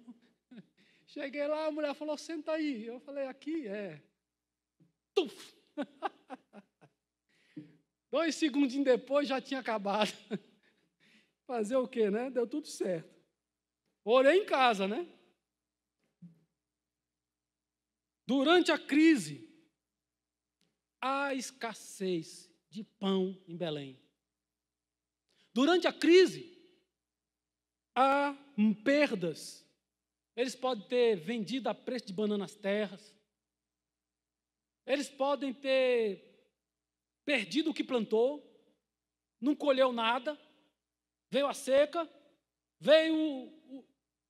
Cheguei lá, a mulher falou, senta aí. Eu falei, aqui é. Tuf! 2 segundinhos depois já tinha acabado. Fazer o quê, né? Deu tudo certo. Orei em casa, né? Durante a crise, há escassez de pão em Belém. Durante a crise, há perdas. Eles podem ter vendido a preço de banana as terras. Eles podem ter perdido o que plantou, não colheu nada, veio a seca,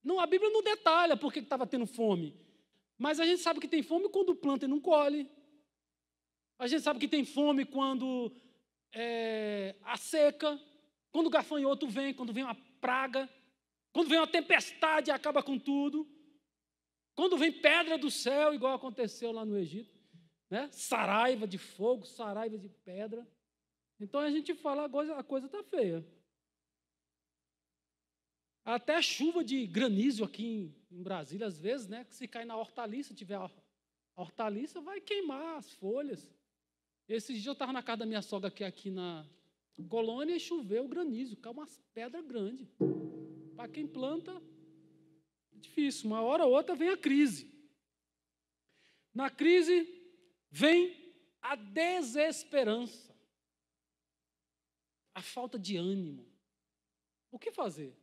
Não, a Bíblia não detalha porque estava tendo fome. Mas a gente sabe que tem fome quando planta e não colhe. A gente sabe que tem fome quando a seca, quando o gafanhoto vem, quando vem uma praga, quando vem uma tempestade e acaba com tudo, quando vem pedra do céu, igual aconteceu lá no Egito, né? Saraiva de fogo, saraiva de pedra. Então a gente fala, a coisa está feia. Até chuva de granizo aqui em Brasília, às vezes, né? Que se cai na hortaliça, tiver a hortaliça, vai queimar as folhas. Esses dias eu estava na casa da minha sogra aqui na colônia e choveu granizo, caiu umas pedras grandes. Para quem planta, é difícil. Uma hora ou outra vem a crise. Na crise vem a desesperança, a falta de ânimo. O que fazer?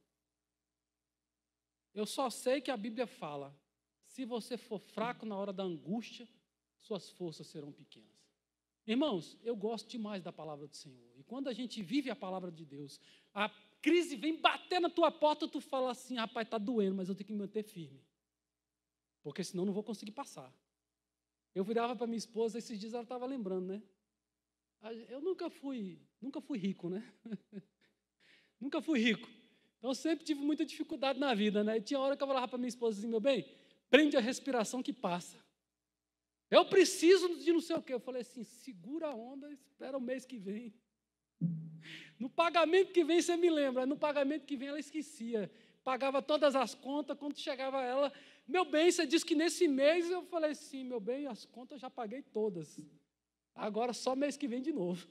Eu só sei que a Bíblia fala, se você for fraco na hora da angústia, suas forças serão pequenas. Irmãos, eu gosto demais da palavra do Senhor. E quando a gente vive a palavra de Deus, a crise vem bater na tua porta, tu fala assim, rapaz, está doendo, mas eu tenho que me manter firme. Porque senão eu não vou conseguir passar. Eu virava para minha esposa, esses dias ela estava lembrando, né? Eu nunca fui rico, né? Nunca fui rico. Então, eu sempre tive muita dificuldade na vida, né? E tinha hora que eu falava para minha esposa assim, meu bem, prende a respiração que passa. Eu preciso de não sei o quê. Eu falei assim, segura a onda, espera o mês que vem. No pagamento que vem, você me lembra. No pagamento que vem, ela esquecia. Pagava todas as contas, quando chegava ela, meu bem, você disse que nesse mês, eu falei assim, meu bem, as contas eu já paguei todas. Agora só mês que vem de novo.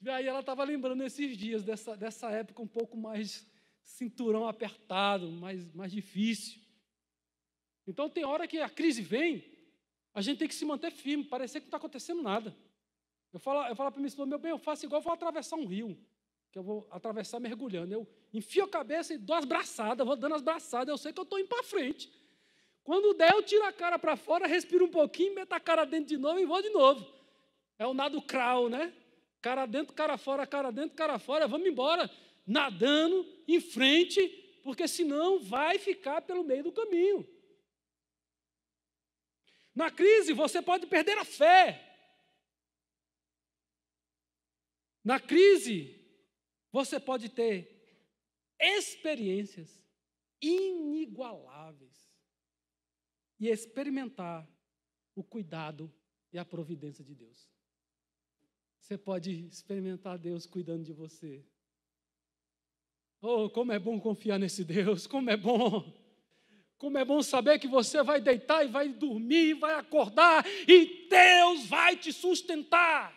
E aí ela estava lembrando esses dias, dessa época um pouco mais cinturão apertado, mais difícil. Então tem hora que a crise vem, a gente tem que se manter firme, parecer que não está acontecendo nada. Eu falo para minha esposa, meu bem, eu faço igual eu vou atravessar um rio, que eu vou atravessar mergulhando. Eu enfio a cabeça e dou as braçadas, vou dando as braçadas, eu sei que eu estou indo para frente. Quando der, eu tiro a cara para fora, respiro um pouquinho, meto a cara dentro de novo e vou de novo. É o nado crawl, né? Cara dentro, cara fora, cara dentro, cara fora, vamos embora, nadando em frente, porque senão vai ficar pelo meio do caminho. Na crise, você pode perder a fé. Na crise, você pode ter experiências inigualáveis e experimentar o cuidado e a providência de Deus. Você pode experimentar Deus cuidando de você. Oh, como é bom confiar nesse Deus, como é bom. Como é bom saber que você vai deitar e vai dormir, vai acordar e Deus vai te sustentar.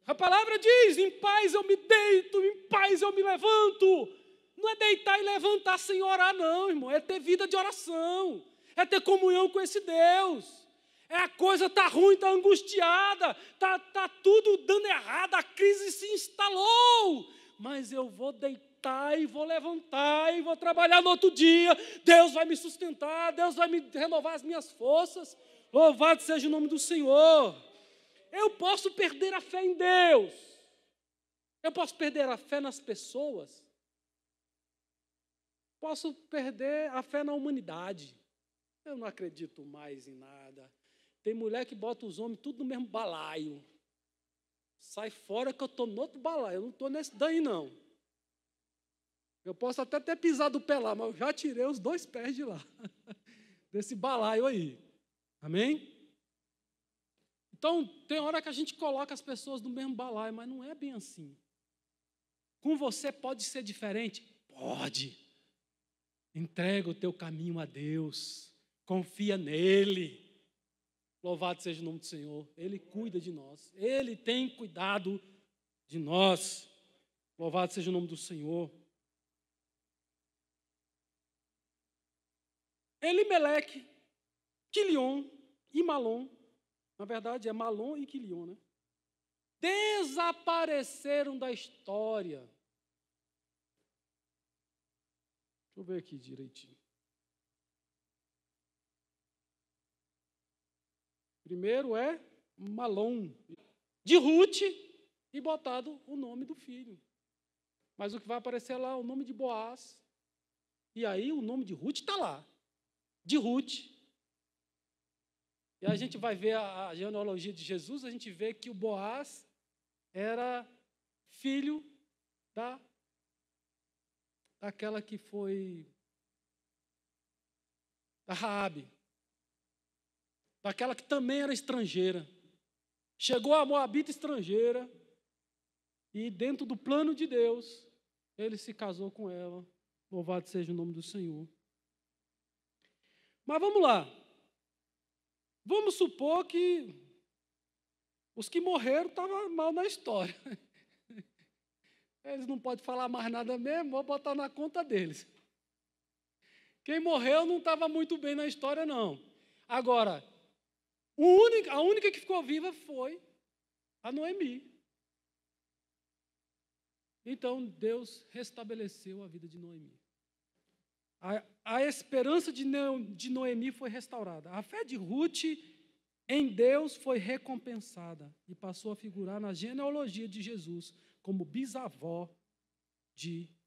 A palavra diz, em paz eu me deito, em paz eu me levanto. Não é deitar e levantar sem orar não, irmão, é ter vida de oração, é ter comunhão com esse Deus. A coisa está ruim, está angustiada, está tudo dando errado, a crise se instalou. Mas eu vou deitar e vou levantar e vou trabalhar no outro dia. Deus vai me sustentar, Deus vai me renovar as minhas forças. Louvado seja o nome do Senhor. Eu posso perder a fé em Deus. Eu posso perder a fé nas pessoas. Posso perder a fé na humanidade. Eu não acredito mais em nada. Tem mulher que bota os homens tudo no mesmo balaio. Sai fora que eu estou no outro balaio. Eu não estou nesse daí, não. Eu posso até ter pisado o pé lá, mas eu já tirei os 2 pés de lá. Desse balaio aí. Amém? Então, tem hora que a gente coloca as pessoas no mesmo balaio, mas não é bem assim. Com você pode ser diferente? Pode. Entrega o teu caminho a Deus. Confia nele. Louvado seja o nome do Senhor. Ele cuida de nós. Ele tem cuidado de nós. Louvado seja o nome do Senhor. Elimeleque, Quilion e Malom. Na verdade, é Malom e Quilion, né? Desapareceram da história. eu ver aqui direitinho. Primeiro é Malom, de Ruth, e botado o nome do filho. Mas o que vai aparecer lá é o nome de Boaz. E aí o nome de Ruth está lá. De Ruth. E a gente vai ver a genealogia de Jesus, a gente vê que o Boaz era filho daquela que foi da Raabe, daquela que também era estrangeira. Chegou a moabita estrangeira e dentro do plano de Deus, ele se casou com ela. Louvado seja o nome do Senhor. Mas vamos lá. Vamos supor que os que morreram estavam mal na história. Eles não podem falar mais nada mesmo, vou botar na conta deles. Quem morreu não estava muito bem na história, não. Agora, a única que ficou viva foi a Noemi. Então, Deus restabeleceu a vida de Noemi. A esperança de Noemi foi restaurada. A fé de Ruth em Deus foi recompensada e passou a figurar na genealogia de Jesus como bisavó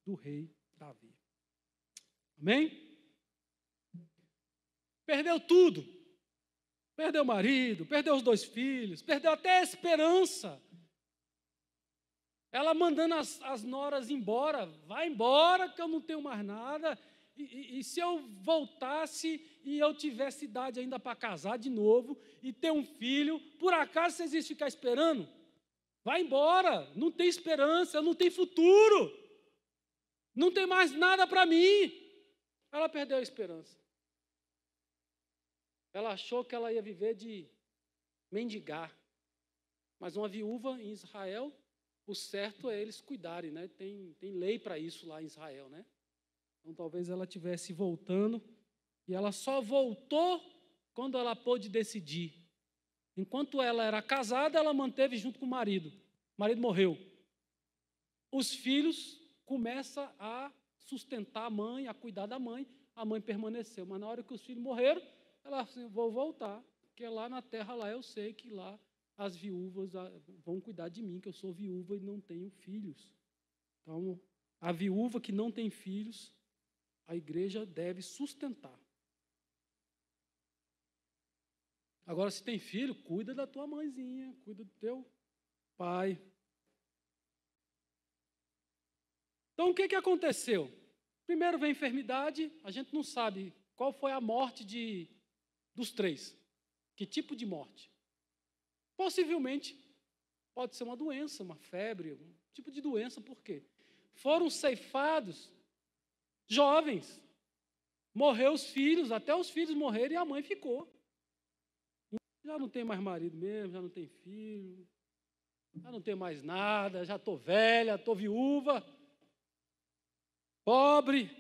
do rei Davi. Amém? Perdeu tudo. Perdeu o marido, perdeu os 2 filhos, perdeu até a esperança. Ela mandando as noras embora, vai embora que eu não tenho mais nada. E se eu voltasse e eu tivesse idade ainda para casar de novo e ter um filho, por acaso vocês iam ficar esperando? Vai embora, não tem esperança, não tem futuro, não tem mais nada para mim. Ela perdeu a esperança. Ela achou que ela ia viver de mendigar. Mas uma viúva em Israel, o certo é eles cuidarem, né? Tem lei para isso lá em Israel, né? Então, talvez ela estivesse voltando, e ela só voltou quando ela pôde decidir. Enquanto ela era casada, ela manteve junto com o marido. O marido morreu. Os filhos começam a sustentar a mãe, a cuidar da mãe. A mãe permaneceu, mas na hora que os filhos morreram, ela assim, vou voltar, porque lá na terra, lá eu sei que lá as viúvas vão cuidar de mim, que eu sou viúva e não tenho filhos. Então, a viúva que não tem filhos, a igreja deve sustentar. Agora, se tem filho, cuida da tua mãezinha, cuida do teu pai. Então, o que aconteceu? Primeiro vem a enfermidade, a gente não sabe qual foi a morte dos 3. Que tipo de morte? Possivelmente, pode ser uma doença, uma febre, um tipo de doença, por quê? Foram ceifados jovens. Morreu os filhos, até os filhos morreram e a mãe ficou. Já não tem mais marido mesmo, já não tem filho, já não tem mais nada, já estou velha, estou viúva, pobre,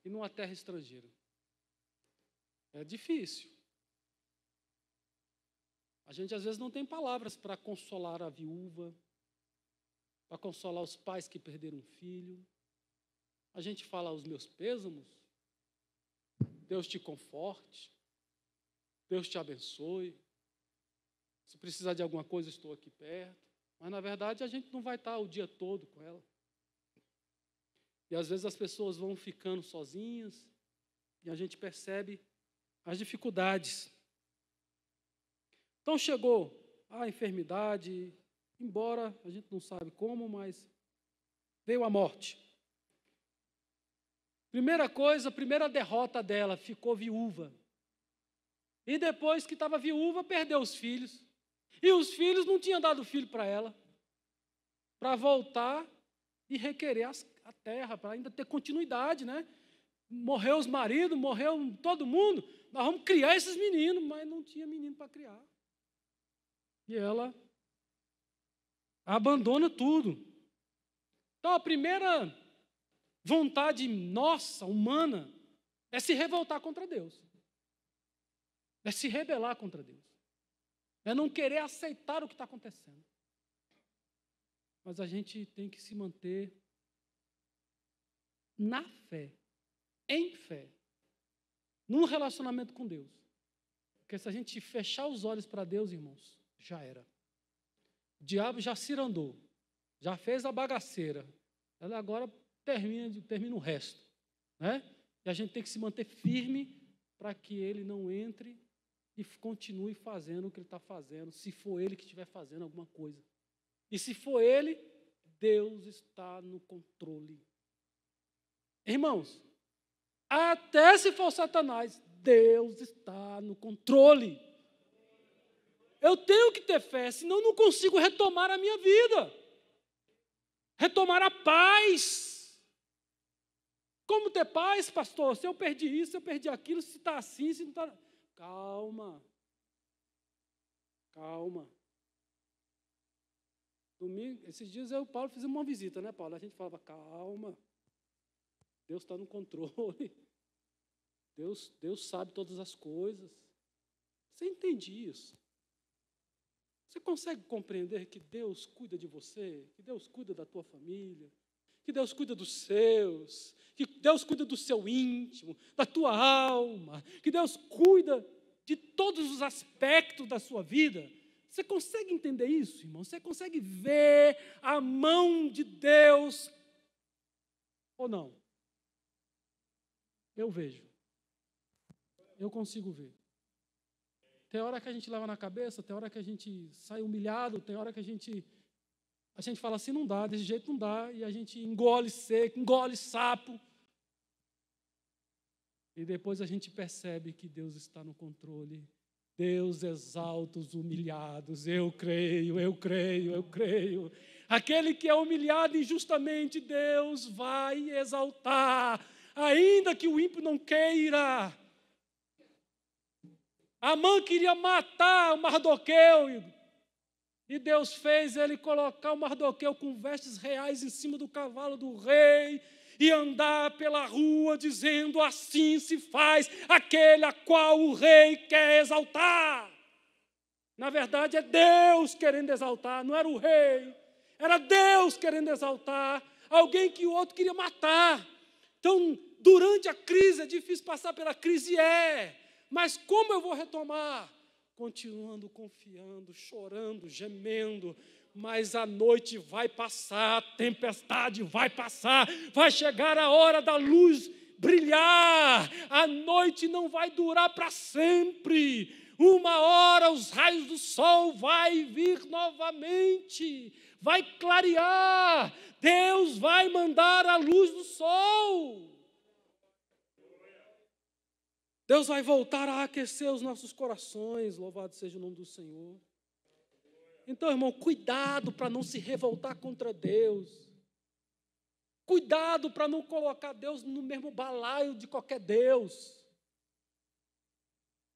e numa terra estrangeira. É difícil. A gente às vezes não tem palavras para consolar a viúva, para consolar os pais que perderam um filho. A gente fala os meus pêsamos, Deus te conforte, Deus te abençoe. Se precisar de alguma coisa, estou aqui perto. Mas, na verdade, a gente não vai estar o dia todo com ela. E, às vezes, as pessoas vão ficando sozinhas e a gente percebe as dificuldades. Então, chegou a enfermidade, embora a gente não sabe como, mas veio a morte. Primeira coisa, a primeira derrota dela, ficou viúva. E depois que estava viúva, perdeu os filhos. E os filhos não tinham dado filho para ela, para voltar e requerer a terra, para ainda ter continuidade, né? Morreu os maridos, morreu todo mundo, nós vamos criar esses meninos, mas não tinha menino para criar. E ela abandona tudo. Então, a primeira vontade nossa, humana, é se revoltar contra Deus. É se rebelar contra Deus. É não querer aceitar o que está acontecendo. Mas a gente tem que se manter na fé. em fé, num relacionamento com Deus. Porque se a gente fechar os olhos para Deus, irmãos, já era. O diabo já cirandou, já fez a bagaceira. Ela agora termina o resto, né? E a gente tem que se manter firme para que ele não entre e continue fazendo o que ele está fazendo, se for ele que estiver fazendo alguma coisa. E se for ele, Deus está no controle. Irmãos, até se for Satanás, Deus está no controle. Eu tenho que ter fé, senão eu não consigo retomar a minha vida. Retomar a paz. Como ter paz, pastor? Se eu perdi isso, se eu perdi aquilo, se está assim, se não está... Calma. Calma. Domingo, esses dias eu e o Paulo fizemos uma visita, né, Paulo? A gente falava, calma. Deus está no controle. Deus sabe todas as coisas. Você entende isso? Você consegue compreender que Deus cuida de você, que Deus cuida da tua família, que Deus cuida dos seus, que Deus cuida do seu íntimo, da tua alma, que Deus cuida de todos os aspectos da sua vida? Você consegue entender isso, irmão? Você consegue ver a mão de Deus ou não? Eu vejo. Eu consigo ver. Tem hora que a gente leva na cabeça, tem hora que a gente sai humilhado, tem hora que a gente fala assim, não dá, desse jeito não dá, e a gente engole seco, engole sapo. E depois a gente percebe que Deus está no controle. Deus exalta os humilhados. Eu creio, eu creio, eu creio. Aquele que é humilhado injustamente, Deus vai exaltar, ainda que o ímpio não queira. Amã queria matar o Mardoqueu, e Deus fez ele colocar o Mardoqueu com vestes reais em cima do cavalo do rei e andar pela rua dizendo, assim se faz aquele a qual o rei quer exaltar. Na verdade é Deus querendo exaltar, não era o rei, era Deus querendo exaltar alguém que o outro queria matar. Então, durante a crise, é difícil passar pela crise, mas como eu vou retomar? Continuando confiando, chorando, gemendo, mas a noite vai passar, a tempestade vai passar, vai chegar a hora da luz brilhar, a noite não vai durar para sempre, uma hora os raios do sol vai vir novamente, vai clarear, Deus vai mandar a luz do sol. Deus vai voltar a aquecer os nossos corações, louvado seja o nome do Senhor. Então, irmão, cuidado para não se revoltar contra Deus. Cuidado para não colocar Deus no mesmo balaio de qualquer Deus.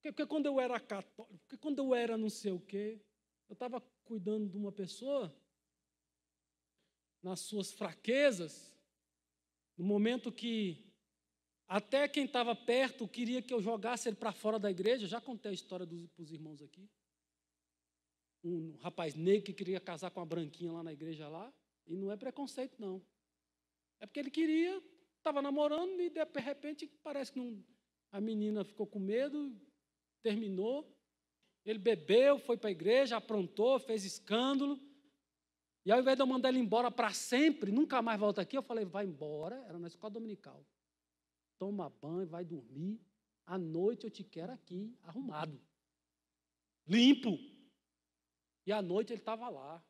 Porque quando eu era católico, porque quando eu era não sei o quê, eu estava cuidando de uma pessoa, nas suas fraquezas, no momento que até quem estava perto queria que eu jogasse ele para fora da igreja. Já contei a história para os irmãos aqui. Um rapaz negro que queria casar com uma branquinha lá na igreja lá. E não é preconceito, não. É porque ele queria, estava namorando e de repente parece que a menina ficou com medo, terminou. Ele bebeu, foi para a igreja, aprontou, fez escândalo. E ao invés de eu mandar ele embora para sempre, nunca mais volta aqui, eu falei, vai embora. Era na escola dominical. Toma banho, vai dormir, à noite eu te quero aqui, arrumado, limpo. E à noite ele estava lá,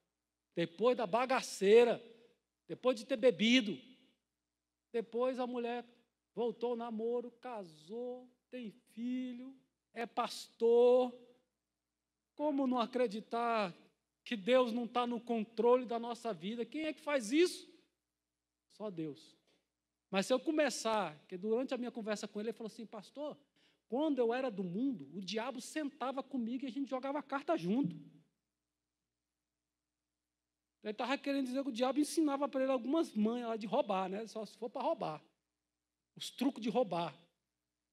depois da bagaceira, depois de ter bebido. Depois a mulher voltou ao namoro, casou, tem filho, é pastor. Como não acreditar que Deus não está no controle da nossa vida? Quem é que faz isso? Só Deus. Mas se eu começar, que durante a minha conversa com ele, ele falou assim, pastor, quando eu era do mundo, o diabo sentava comigo e a gente jogava carta junto. Ele estava querendo dizer que o diabo ensinava para ele algumas manhas lá de roubar, né? Só se for para roubar. Os truques de roubar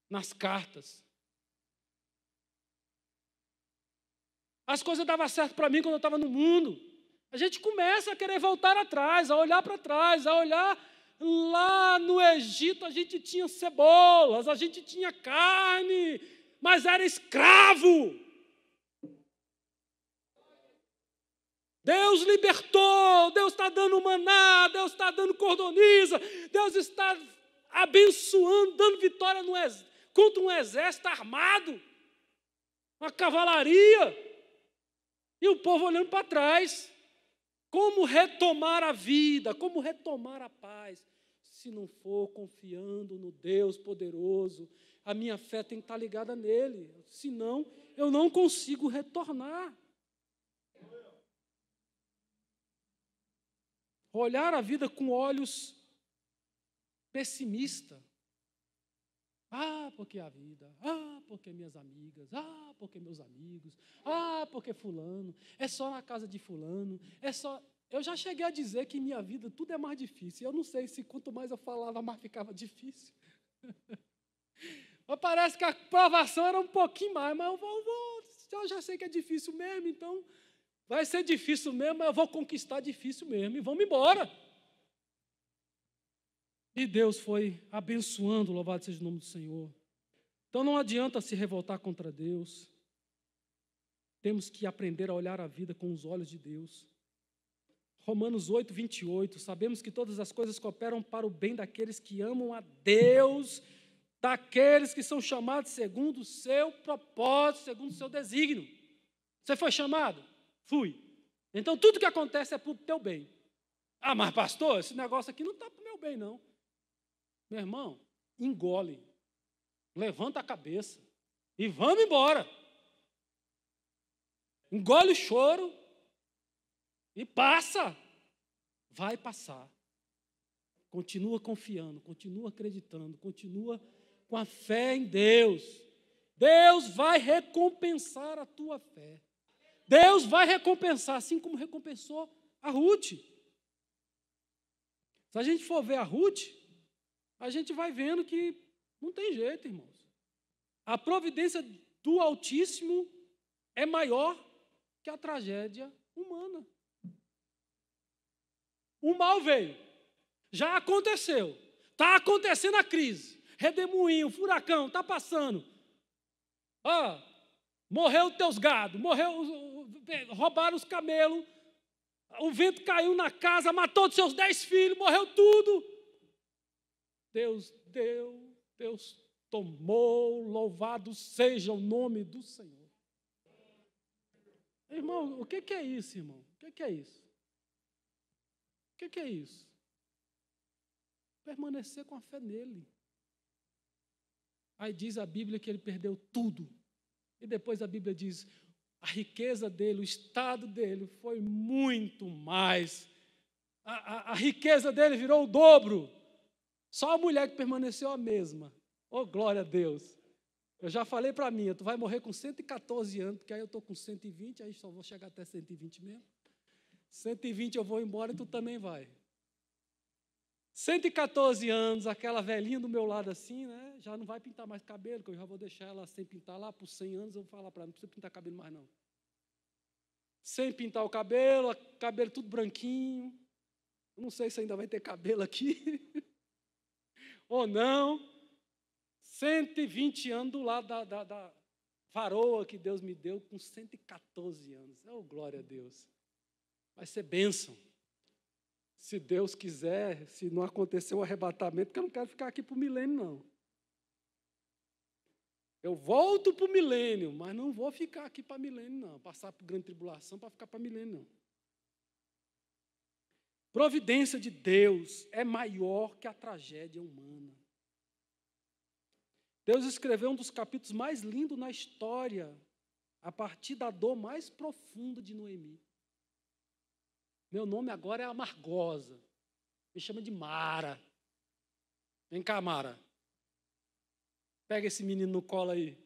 nas cartas. As coisas davam certo para mim quando eu estava no mundo. A gente começa a querer voltar atrás, a olhar para trás, a olhar Lá no Egito a gente tinha cebolas, a gente tinha carne, mas era escravo. Deus libertou, Deus está dando maná, Deus está dando cordoniza, Deus está abençoando, dando vitória contra um exército armado, uma cavalaria, e o povo olhando para trás. Como retomar a vida, como retomar a paz, se não for confiando no Deus poderoso? A minha fé tem que estar ligada nele, senão eu não consigo retornar. Olhar a vida com olhos pessimistas. Porque a vida, porque minhas amigas, porque meus amigos, porque fulano, é só na casa de fulano, é só... Eu já cheguei a dizer que em minha vida tudo é mais difícil. Eu não sei se quanto mais eu falava, mais ficava difícil. Mas parece que a provação era um pouquinho mais, mas eu já sei que é difícil mesmo, então vai ser difícil mesmo, mas eu vou conquistar difícil mesmo, e vamos embora. E Deus foi abençoando, louvado seja o nome do Senhor. Então não adianta se revoltar contra Deus. Temos que aprender a olhar a vida com os olhos de Deus. Romanos 8, 28, sabemos que todas as coisas cooperam para o bem daqueles que amam a Deus, daqueles que são chamados segundo o seu propósito, segundo o seu desígnio. Você foi chamado? Fui. Então tudo que acontece é para o teu bem. Mas pastor, esse negócio aqui não está para o meu bem, não. Meu irmão, engole, levanta a cabeça e vamos embora. Engole o choro e passa. Vai passar. Continua confiando, continua acreditando, continua com a fé em Deus. Deus vai recompensar a tua fé. Deus vai recompensar, assim como recompensou a Ruth. Se a gente for ver a Ruth, a gente vai vendo que não tem jeito, irmãos. A providência do Altíssimo é maior que a tragédia humana. O mal veio, já aconteceu, está acontecendo a crise, redemoinho, furacão, está passando. Morreu os teus gados, roubaram os camelos, o vento caiu na casa, matou os seus 10 filhos, morreu tudo. Deus deu, Deus tomou, louvado seja o nome do Senhor. Irmão, o que é isso, irmão? O que é isso? O que é isso? Permanecer com a fé nele. Aí diz a Bíblia que ele perdeu tudo. E depois a Bíblia diz, a riqueza dele, o estado dele foi muito mais. A riqueza dele virou o dobro. Só a mulher que permaneceu a mesma. Glória a Deus. Eu já falei para mim, tu vai morrer com 114 anos, porque aí eu estou com 120, aí só vou chegar até 120 mesmo. 120 eu vou embora e tu também vai. 114 anos, aquela velhinha do meu lado assim, né? Já não vai pintar mais cabelo, que eu já vou deixar ela sem pintar lá, por 100 anos eu vou falar para ela, não precisa pintar cabelo mais não. Sem pintar o cabelo tudo branquinho. Não sei se ainda vai ter cabelo aqui. Ou não. 120 anos do lado da varoa que Deus me deu, com 114 anos. Glória a Deus. Vai ser bênção. Se Deus quiser, se não acontecer o arrebatamento, porque eu não quero ficar aqui para o milênio, não. Eu volto para o milênio, mas não vou ficar aqui para milênio, não. Passar por grande tribulação para ficar para milênio, não. Providência de Deus é maior que a tragédia humana. Deus escreveu um dos capítulos mais lindos na história, a partir da dor mais profunda de Noemi. Meu nome agora é Amargosa. Me chama de Mara. Vem cá, Mara. Pega esse menino no colo aí.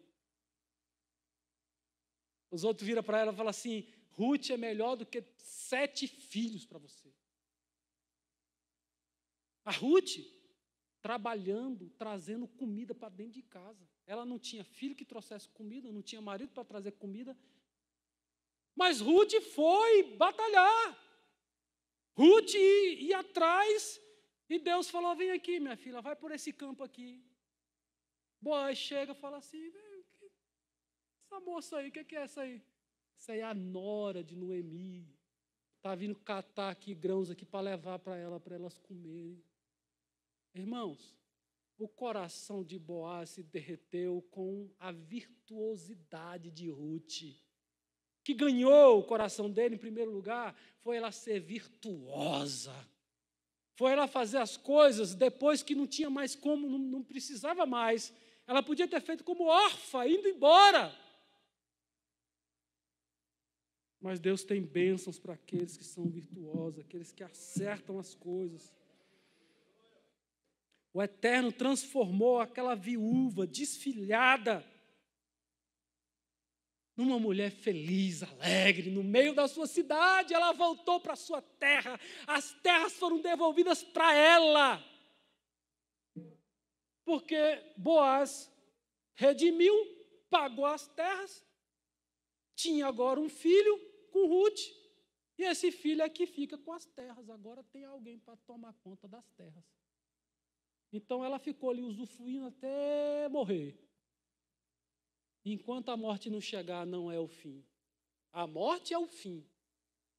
Os outros viram para ela e falam assim, Ruth é melhor do que 7 filhos para você. A Ruth, trabalhando, trazendo comida para dentro de casa. Ela não tinha filho que trouxesse comida, não tinha marido para trazer comida. Mas Ruth foi batalhar. Ruth ia atrás E Deus falou, vem aqui, minha filha, vai por esse campo aqui. Boaz chega e fala assim, essa moça aí, o que é essa aí? Essa aí é a nora de Noemi. Está vindo catar aqui grãos aqui para levar para elas comerem. Irmãos, o coração de Boaz se derreteu com a virtuosidade de Ruth. Que ganhou o coração dele, em primeiro lugar, foi ela ser virtuosa. Foi ela fazer as coisas depois que não tinha mais como, não precisava mais. Ela podia ter feito como órfã, indo embora. Mas Deus tem bênçãos para aqueles que são virtuosos, aqueles que acertam as coisas. O Eterno transformou aquela viúva desfilhada numa mulher feliz, alegre, no meio da sua cidade. Ela voltou para a sua terra, as terras foram devolvidas para ela. Porque Boaz redimiu, pagou as terras, tinha agora um filho com Ruth, e esse filho é que fica com as terras. Agora tem alguém para tomar conta das terras. Então ela ficou ali usufruindo até morrer. Enquanto a morte não chegar, não é o fim. A morte é o fim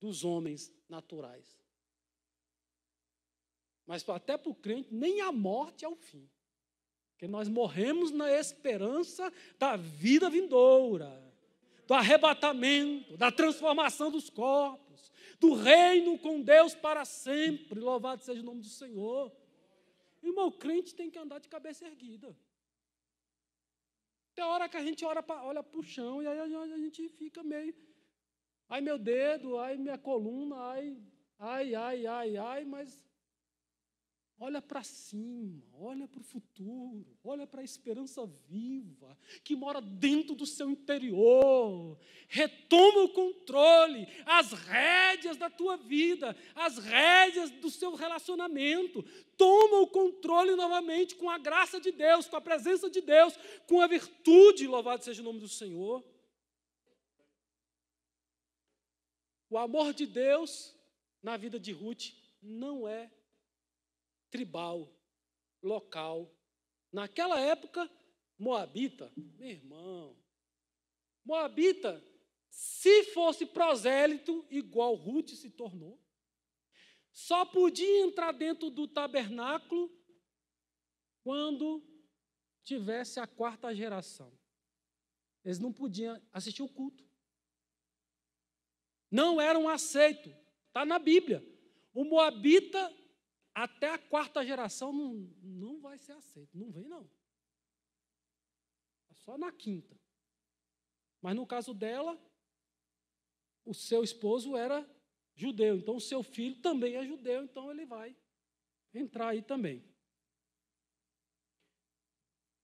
dos homens naturais. Mas até para o crente, nem a morte é o fim. Porque nós morremos na esperança da vida vindoura, do arrebatamento, da transformação dos corpos, do reino com Deus para sempre. Louvado seja o nome do Senhor. Irmão, o crente tem que andar de cabeça erguida. Tem hora que a gente olha para o chão e aí a gente fica meio... Ai, meu dedo, ai, minha coluna, ai, mas... Olha para cima, olha para o futuro, olha para a esperança viva que mora dentro do seu interior. Retoma o controle, as rédeas da tua vida, as rédeas do seu relacionamento. Toma o controle novamente com a graça de Deus, com a presença de Deus, com a virtude, louvado seja o nome do Senhor. O amor de Deus na vida de Ruth não é tribal, local. Naquela época, moabita, meu irmão, moabita, se fosse prosélito, igual Ruth se tornou, só podia entrar dentro do tabernáculo quando tivesse a 4ª geração. Eles não podiam assistir o culto. Não eram aceitos. Está na Bíblia. O moabita, até a 4ª geração, não vai ser aceito. Não vem, não. É só na 5ª. Mas no caso dela, o seu esposo era judeu. Então, o seu filho também é judeu. Então, ele vai entrar aí também.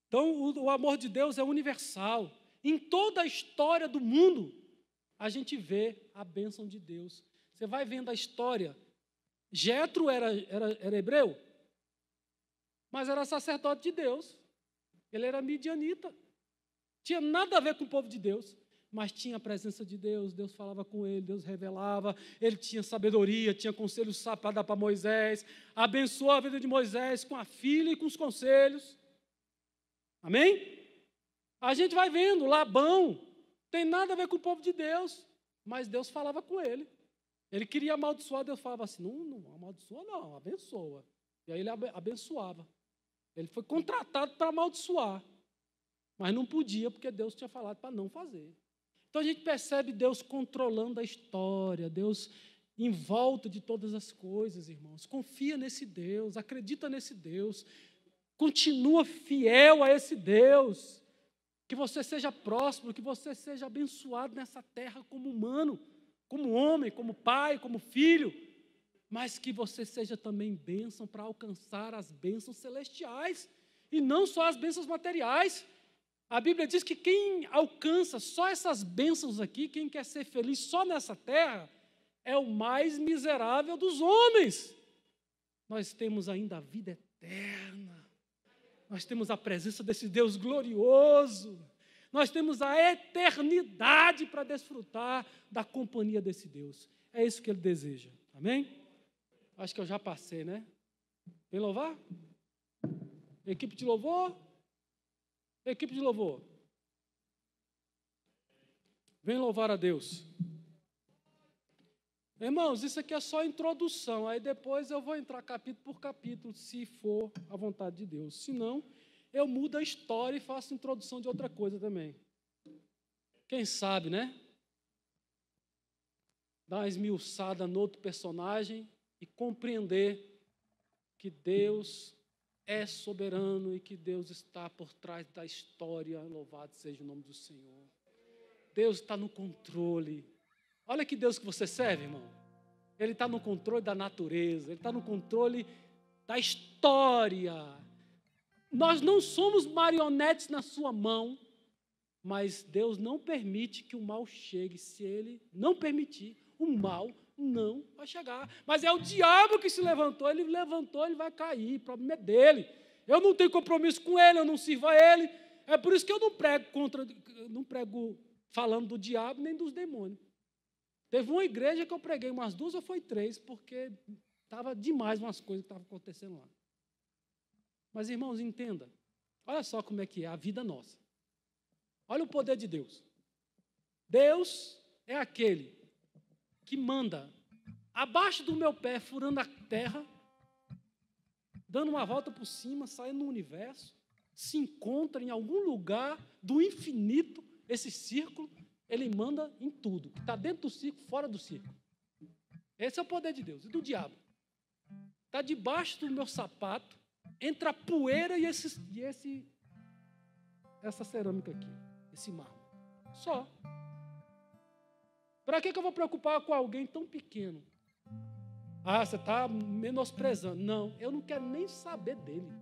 Então, o amor de Deus é universal. Em toda a história do mundo, a gente vê a bênção de Deus. Você vai vendo a história. Jetro era hebreu, mas era sacerdote de Deus. Ele era midianita. Tinha nada a ver com o povo de Deus, mas tinha a presença de Deus. Deus falava com ele, Deus revelava. Ele tinha sabedoria, tinha conselhos para dar para Moisés. Abençoou a vida de Moisés com a filha e com os conselhos. Amém? A gente vai vendo, Labão, tem nada a ver com o povo de Deus, mas Deus falava com ele. Ele queria amaldiçoar, Deus falava assim, não amaldiçoa não, abençoa. E aí ele abençoava. Ele foi contratado para amaldiçoar, mas não podia porque Deus tinha falado para não fazer. Então a gente percebe Deus controlando a história, Deus em volta de todas as coisas, irmãos. Confia nesse Deus, acredita nesse Deus, continua fiel a esse Deus. Que você seja próspero, que você seja abençoado nessa terra como humano, como homem, como pai, como filho, mas que você seja também bênção para alcançar as bênçãos celestiais, e não só as bênçãos materiais. A Bíblia diz que quem alcança só essas bênçãos aqui, quem quer ser feliz só nessa terra, é o mais miserável dos homens. Nós temos ainda a vida eterna, nós temos a presença desse Deus glorioso, nós temos a eternidade para desfrutar da companhia desse Deus. É isso que Ele deseja. Amém? Acho que eu já passei, né? Vem louvar? Equipe de louvor? Equipe de louvor. Vem louvar a Deus. Irmãos, isso aqui é só introdução. Aí depois eu vou entrar capítulo por capítulo, se for a vontade de Deus. Se não, eu mudo a história e faço introdução de outra coisa também. Quem sabe, né? Dar uma esmiuçada no outro personagem e compreender que Deus é soberano e que Deus está por trás da história. Louvado seja o nome do Senhor. Deus está no controle. Olha que Deus que você serve, irmão. Ele está no controle da natureza, Ele está no controle da história. Nós não somos marionetes na sua mão, mas Deus não permite que o mal chegue. Se Ele não permitir, o mal não vai chegar. Mas é o diabo que se levantou, ele vai cair, o problema é dele. Eu não tenho compromisso com ele, eu não sirvo a ele. É por isso que eu não prego falando do diabo nem dos demônios. Teve uma igreja que eu preguei umas 2 ou foi 3, porque estava demais umas coisas que estavam acontecendo lá. Mas, irmãos, entenda. Olha só como é que é a vida nossa. Olha o poder de Deus. Deus é aquele que manda abaixo do meu pé, furando a terra, dando uma volta por cima, saindo no universo, se encontra em algum lugar do infinito, esse círculo, ele manda em tudo, que está dentro do círculo, fora do círculo. Esse é o poder de Deus e do diabo. Está debaixo do meu sapato, entra a poeira e essa cerâmica aqui, esse mármore. Só. Para que eu vou preocupar com alguém tão pequeno? Ah, você está menosprezando. Não, eu não quero nem saber dele.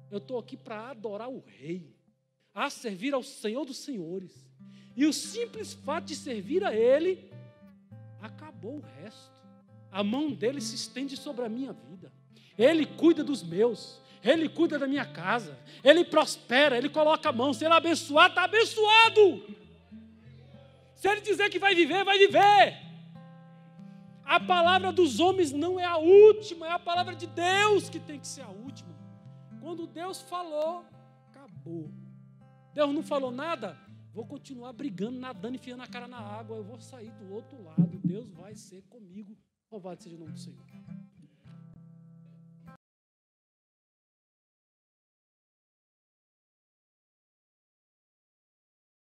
Eu estou aqui para adorar o Rei, a servir ao Senhor dos Senhores. E o simples fato de servir a Ele, acabou o resto. A mão dele se estende sobre a minha vida. Ele cuida dos meus. Ele cuida da minha casa. Ele prospera, Ele coloca a mão. Se Ele abençoar, está abençoado. Se Ele dizer que vai viver, vai viver. A palavra dos homens não é a última, é a palavra de Deus que tem que ser a última. Quando Deus falou, acabou. Deus não falou nada, vou continuar brigando, nadando, enfiando a cara na água, eu vou sair do outro lado, Deus vai ser comigo. Louvado seja o nome do Senhor.